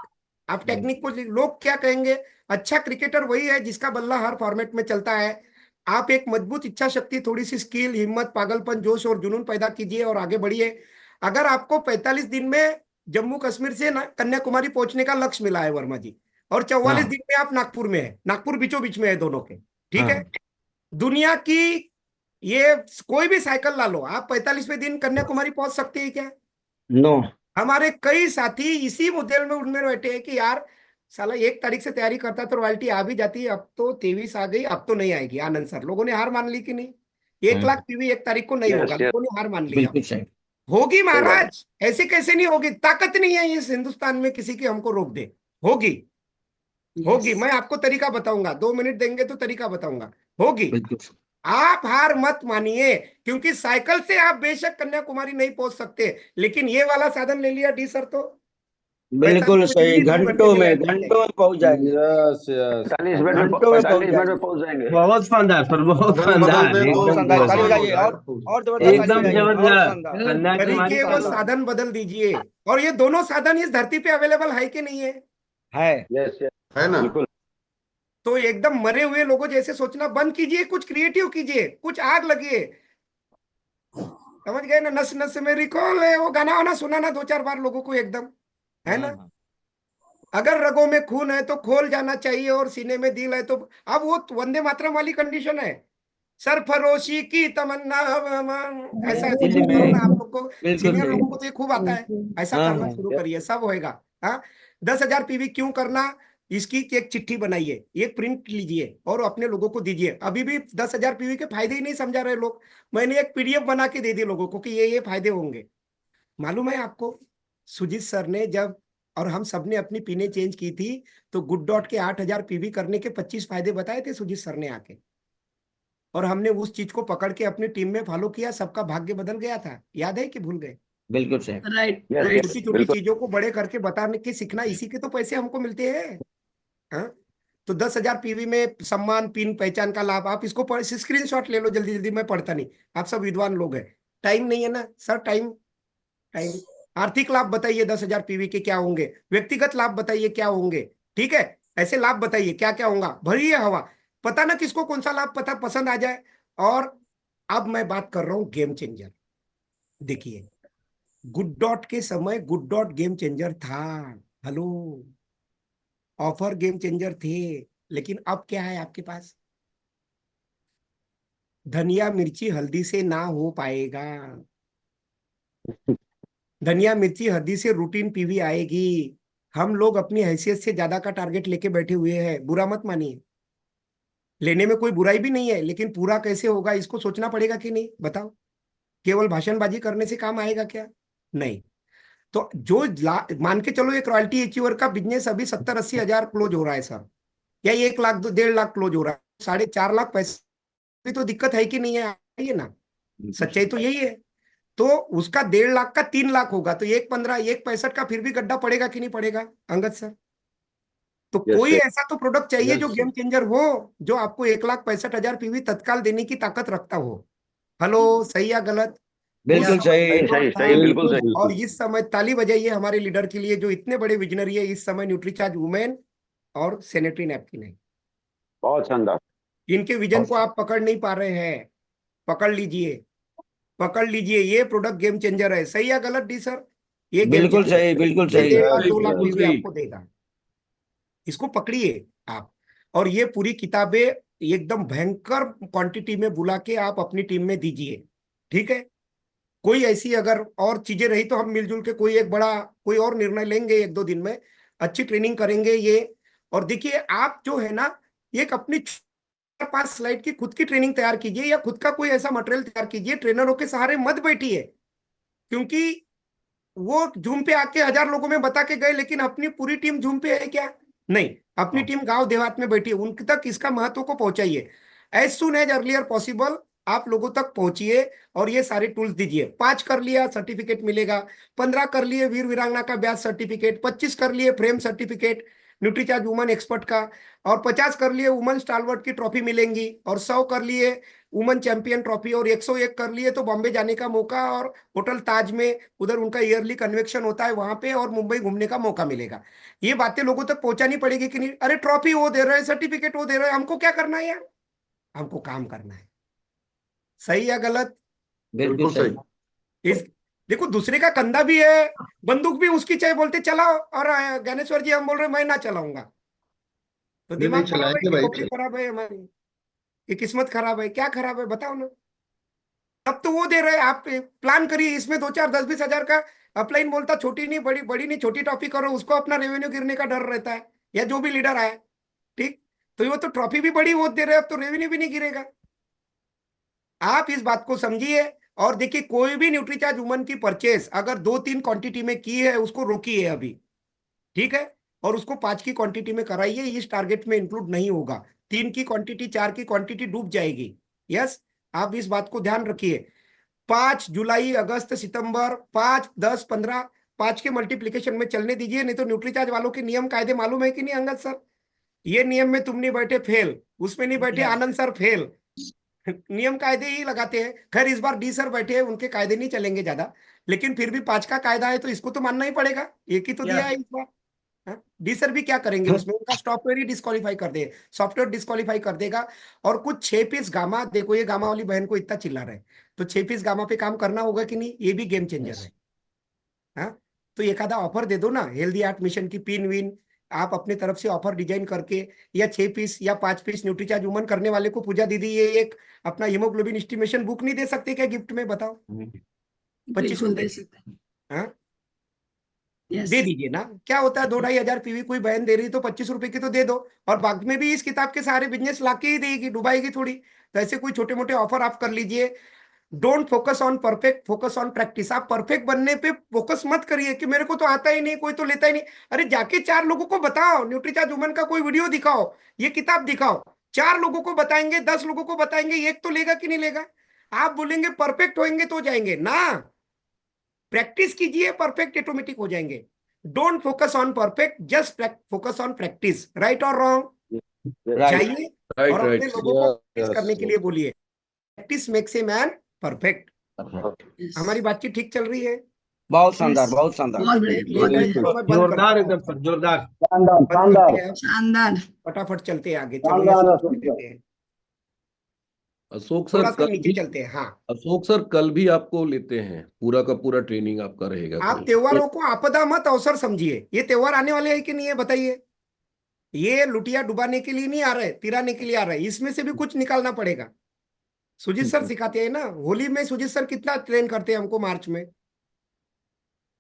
आप टेक्निक को, लोग क्या कहेंगे, अच्छा क्रिकेटर वही है जिसका बल्ला हर फॉर्मेट में चलता है। आप एक मजबूत इच्छा शक्ति, थोड़ी सी स्किल, हिम्मत, पागलपन, जोश और जुनून पैदा कीजिए और आगे बढ़िए। अगर आपको 45 दिन में जम्मू कश्मीर से कन्याकुमारी पहुंचने का लक्ष्य मिला है वर्मा जी, और 44 हाँ। दिन में आप नागपुर में है, नागपुर बीचों बीच में है दोनों के, ठीक है। हाँ। दुनिया की ये कोई भी साइकिल ला लो, आप 45वें दिन कन्याकुमारी पहुंच सकते हैं क्या। नो। हमारे कई साथी इसी मुद्दे में उनमें बैठे हैं कि यार साला 1 तारीख से तैयारी करता तो रॉयल्टी आ भी जाती है, अब तो 23 आ गई, अब तो नहीं आएगी। आनंद सर, लोगों ने हार मान ली कि नहीं, 1 लाख पीवी 1 तारीख को नहीं होगा, यस यस। लोगों ने हार मान लिया। बिल्कुल सही। होगी सही बात है। महाराज, ऐसे कैसे नहीं होगी, ताकत नहीं है इस हिंदुस्तान में किसी की हमको रोक दे, होगी। होगी। मैं आपको तरीका बताऊंगा, 2 मिनट देंगे तो तरीका बताऊंगा, होगी। बिल्कुल आप हार मत मानिए, क्योंकि साइकिल से आप बेशक कन्याकुमारी नहीं पहुंच सकते, लेकिन ये वाला साधन ले लिया डी सर तो बिल्कुल 45 सही, मिनट 2 घंटे घंटों में में लैंड करते हैं। घंटों में पहुंच जाएंगे, यस यस 40 मिनट में घंटों में पहुंच 45 मिनट में जाएंगे। पहुंच जाएंगे। बहुत शानदार सर, बहुत बदल शानदार, दे तो बहुत एकदम शानदार, ताली आसान हो बजाइए जाए। और जबरदस्त ताली एकदम बजाइए, और जबरदस्त। शानदार। कन्याकुमारी तरीके वो का साधन बदल दीजिए, और ये दोनों साधन इस धरती पे अवेलेबल है कि नहीं है? है। यस यस है ना? बिल्कुल। तो एकदम मरे हुए लोगों जैसे सोचना बंद कीजिए, कुछ क्रिएटिव कीजिए, कुछ आग लगिए। समझ गए ना? नस नस में रिकॉल है, वो गाना वाना सुना ना 2-4 बार लोगों को, एकदम है ना? अगर रगों में खून है तो खोल जाना चाहिए, और सीने में दिल है तो। अब वो वंदे मातरम वाली कंडीशन है, सरफरोशी की तमन्ना, ऐसा ऐसा दिल शुरू करो में, ना आप लोग को। बिल्कुल सीनियर सही। लोगों को तो ये खूब आता है, ऐसा हाँ करना हाँ शुरू करिए, सब होएगा। हाँ, 10,000 पीवी क्यों करना, इसकी एक चिट्ठी बनाइए, एक प्रिंट लीजिए और अपने लोगों को दीजिए। अभी भी 10,000 पीवी के फायदे ही नहीं समझा रहे लोग। मैंने एक पीडीएफ बना के दे दी लोगों को कि ये फायदे होंगे। मालूम है आपको, सुजीत सर ने जब, और हम सबने अपनी पिने चेंज की थी, तो गुड डॉट के 8,000 पीवी करने के 25 फायदे बताए थे सुजीत सर ने आके, और हमने उस चीज को पकड़ के अपनी टीम में फॉलो किया, सबका भाग्य बदल गया था। याद है कि भूल गए? बिल्कुल सही। Right yes right. यस छोटी छोटी बिल्कुल। चीजों को बड़े करके बताने के सीखना, इसी के तो पैसे हमको मिलते हैं। हाँ, तो 10,000 पीवी में सम्मान, पिन, पहचान का लाभ, आप इसको स्क्रीनशॉट ले लो जल्दी जल्दी, मैं पढ़ता नहीं, आप सब विद्वान लोग हैं। टाइम नहीं है ना सर? Time time. आर्थिक लाभ बताइए 10,000 पीवी के क्या होंगे, व्यक्तिगत लाभ बताइए क्या होंगे, ठीक है? ऐसे लाभ बताइए क्या क्या होगा, भरिए हवा, पता ना किसको कौन सा लाभ पता पसंद आ जाए। और अब मैं बात कर रहा हूं गेम चेंजर। देखिए, गुड डॉट के समय गुड डॉट गेम चेंजर था, हेलो, ऑफर गेम चेंजर थे, लेकिन अब क्या है आपके पास? धनिया मिर्ची हल्दी से ना हो पाएगा, धनिया मिर्ची हल्दी से रूटीन पीवी आएगी। हम लोग अपनी हैसियत से ज्यादा का टारगेट लेके बैठे हुए हैं, बुरा मत मानिए, लेने में कोई बुराई भी नहीं है, लेकिन पूरा कैसे होगा इसको सोचना पड़ेगा कि नहीं, बताओ? केवल भाषणबाजी करने से काम आएगा क्या? नहीं। तो जो मान के चलो, एक रॉयल्टी अचीवर का बिजनेस अभी 70-80 हजार क्लोज हो रहा है सर, या 1 लाख 1.5 लाख क्लोज हो रहा है, 4.5 लाख पैसे भी तो दिक्कत है कि नहीं है? ये ना, सच्चाई तो यही है। तो उसका 1.5 लाख का 3 लाख होगा, तो 1.15 1.65 का फिर भी गड्ढा पड़ेगा कि नहीं पड़ेगा अंगद सर? तो Yes, कोई sir. ऐसा तो प्रोडक्ट चाहिए Yes, जो sir. गेम चेंजर हो, जो आपको 1,65,000 पीवी तत्काल देने की ताकत रखता हो। हेलो, सही या गलत? बिल्कुल उस समय सही। सही सही बिल्कुल सही। और इस समय ताली बजाइए हमारे लीडर के लिए, जो इतने बड़े विजनरी है इस समय, न्यूट्रीचार्ज वुमेन और सैनिटरी नैपकिन है। बहुत शानदार। इनके विजन को आप पकड़ नहीं पा रहे हैं, पकड़ लीजिए, पकड़ लीजिए, ये प्रोडक्ट गेम चेंजर है। सही या गलत डी सर? ये गेम बिल्कुल चेंजर सही, बिल्कुल ये सही। 1.5 लाख 2 लाख बिल्कुल पीवी सही। आपको देगा, इसको पकड़िए आप। और ये पूरी किताबें एकदम भयंकर क्वांटिटी में बुला के आप अपनी टीम में दीजिए, ठीक है? कोई ऐसी अगर और चीजें रही तो हम मिलजुल के कोई और निर्णय लेंगे 1-2 दिन में, अच्छी ट्रेनिंग करेंगे ये। और देखिए, आप जो है ना, एक अपनी 4-5 स्लाइड की खुद की ट्रेनिंग तैयार कीजिए, या खुद का कोई ऐसा मटेरियल तैयार कीजिए, ट्रेनरों के सहारे मत बैठिए, क्योंकि वो जूम पे आके 1000 लोगों में बता के गए, लेकिन अपनी पूरी टीम जूम पे है क्या? नहीं, अपनी टीम गांव देहात में बैठी है, उनके तक इसका महत्व को पहुंचाइए। As soon as earlier possible आप लोगों तक पहुंचिए, और ये सारे टूल्स दीजिए। 5 कर लिया सर्टिफिकेट मिलेगा, 15 कर लिए वीर वीरांगना का ब्याज सर्टिफिकेट, 25 कर लिए frame certificate Nutricharge woman expert का, और 50 कर लिए वुमन स्टालवर्ट की ट्रॉफी मिलेंगी, और 100 कर लिए वुमन चैंपियन ट्रॉफी, और 101 कर लिए तो बॉम्बे जाने का मौका, और होटल ताज में उधर उनका ईयरली कन्वेक्शन होता है वहां पे, और मुंबई घूमने का मौका मिलेगा। ये बातें लोगों तक पहुंचानी पड़ेगी कि नहीं? अरे ट्रॉफी वो दे रहे हैं, सर्टिफिकेट वो दे रहे हैं, हमको क्या करना है यार? हमको काम करना है। सही या गलत? बिल्कुल बिल्कुल सही। सही। इस देखो, दूसरे का कंधा भी है, बंदूक भी उसकी चाहिए, बोलते चलाओ, और ज्ञानेश्वर जी हम बोल रहे मैं ना चलाऊंगा, तो नहीं दिमाग खराब है चलाएंगे कि भाई, खोपड़ी खराब है हमारी, कि किस्मत खराब है? क्या खराब है बताओ ना? तब तो वो दे रहे हैं, आप प्लान करिए इसमें 2-4 10-20 हजार का। अपलाइन बोलता छोटी नहीं बड़ी, बड़ी नहीं छोटी ट्रॉफी करो, उसको अपना रेवेन्यू गिरने का डर रहता है, या जो भी लीडर आए, ठीक? तो वो तो ट्रॉफी भी बड़ी वो दे रहे हैं, अब तो रेवेन्यू भी नहीं गिरेगा। आप इस बात को समझिए। और देखिए, कोई भी न्यूट्रीचार्ज वुमन की परचेस अगर 2-3 क्वांटिटी में की है, उसको रोकी है अभी, ठीक है? और उसको 5 की क्वांटिटी में कराइए, इस टारगेट में इंक्लूड नहीं होगा। 3 की क्वांटिटी, 4 की क्वांटिटी डूब जाएगी। यस, आप इस बात को ध्यान रखिए। 5 जुलाई, अगस्त, सितंबर, 5, 10, 15, 5 के मल्टीप्लीकेशन में चलने दीजिए। नहीं तो न्यूट्रीचार्ज वालों के नियम कायदे मालूम है कि नहीं अंगद सर? ये नियम में तुम नहीं बैठे फेल, उसमें नहीं बैठे आनंद सर फेल। नियम कायदे ही लगाते हैं। खैर इस बार डी सर बैठे हैं, उनके कायदे नहीं चलेंगे ज्यादा, लेकिन फिर भी 5 का कायदा है तो इसको तो मानना ही पड़ेगा। एक ही तो दिया है इस बार। डी सर भी क्या करेंगे उसमें? उनका सॉफ्टवेयर ही डिस्क्वालीफाई कर दे, सॉफ्टवेयर डिस्क्वालीफाई कर देगा। और कुछ 6 पीस गामा, देखो ये गामा वाली बहन को इतना चिल्ला रहे, तो 6 पीस गामा पे काम करना होगा कि नहीं, ये भी गेम चेंजर है। हाँ, तो एक आधा ऑफर दे दो ना, हेल्दी आर्ट मिशन की पिन विन आप अपने तरफ से ऑफर डिजाइन करके, या 6 पीस या 5 पीस न्यूट्रीचार्ज वुमन करने वाले को पूजा दीदी ये एक अपना हीमोग्लोबिन एस्टिमेशन बुक नहीं दे सकते क्या गिफ्ट में? बताओ, 25 बिल्कुल दे रुपए। सकते हैं। हाँ, यस दे दीजिए ना, क्या होता है, 2-2.5 हजार पीवी कोई बहन दे रही तो 25 रुपए की तो दे दो, और बाद में भी इस किताब के सारे बिजनेस लाके ही देगी, डुबाएगी थोड़ी। तो ऐसे कोई छोटे मोटे ऑफर आप कर लीजिए। Don't focus on perfect, focus on practice. आप परफेक्ट बनने पे फोकस मत करिए कि मेरे को तो आता ही नहीं, कोई तो लेता ही नहीं। अरे जाके 4 लोगों को बताओ, न्यूट्रीचार्ज वुमन का कोई वीडियो दिखाओ, ये किताब दिखाओ, 4 लोगों को बताएंगे, 10 लोगों को बताएंगे, एक तो लेगा कि नहीं लेगा? आप बोलेंगे परफेक्ट होंगे तो जाएंगे ना, प्रैक्टिस कीजिए, परफेक्ट ऑटोमेटिक हो जाएंगे। Don't focus on perfect, just focus on practice. Right और रॉन्ग? राइट जाइए राइट और अपने राइट लोगों को प्रैक्टिस करने के लिए बोलिए, practice makes a man perfect. हमारी बातचीत ठीक चल रही है? बहुत शानदार, बहुत शानदार। बहुत बढ़िया, बहुत ठीक है, बढ़िया, चलो मैं बंद जोरदार करता एकदम हूँ। सर, जोरदार। शानदार बंद शानदार करते हैं, शानदार। फटाफट चलते हैं आगे। चलो शानदार ये अशोक देते हैं। अशोक थोड़ा सर सा कल नीचे भी, चलते हैं। हाँ, अशोक सर कल भी आपको लेते हैं, पूरा का पूरा ट्रेनिंग आपका रहेगा आप कल। त्योहारों को आपदा मत अवसर समझिए। ये त्योहार आने वाले हैं कि नहीं है बताइए? ये लुटिया डुबाने के लिए नहीं आ रहे, तिराने के लिए आ रहे, इसमें से भी कुछ निकालना पड़ेगा। सुजीत सर सिखाते हैं ना, होली में सुजीत सर कितना ट्रेन करते हैं हमको, मार्च में।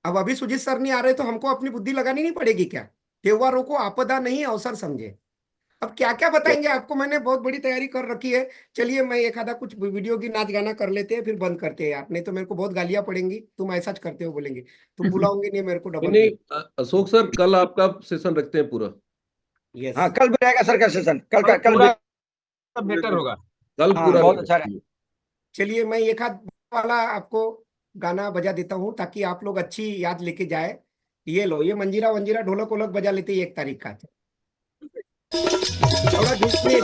अब अभी सुजीत सर नहीं आ रहे तो हमको अपनी बुद्धि लगानी नहीं पड़ेगी क्या? त्योहारों को आपदा नहीं अवसर समझे। अब क्या क्या बताएंगे आपको, मैंने बहुत बड़ी तैयारी कर रखी है। चलिए मैं एक आधा कुछ वीडियो की नाच गाना कर लेते हैं, फिर बंद करते हैं यार, नहीं तो मेरे को बहुत गालियां पड़ेंगी, तुम ऐसा करते हो बोलेंगे, तुम बुलाओगे नहीं मेरे को नहीं डबल नहीं, पे। अशोक सर कल आपका सेशन रखते हैं पूरा। यस, हाँ, कल भी रहेगा सर का सेशन, कल का कल पूरा भी। बेटर होगा। कल हाँ, पूरा बहुत रहेगा। अच्छा रहेगा। चलिए मैं एक आध वाला आपको गाना बजा देता हूँ ताकि आप लोग अच्छी याद लेके जाए। ये लो, ये मंजीरा वंजीरा ढोलक वोलक बजा लेते 1 तारीख का। थोड़ा झूठ नहीं है,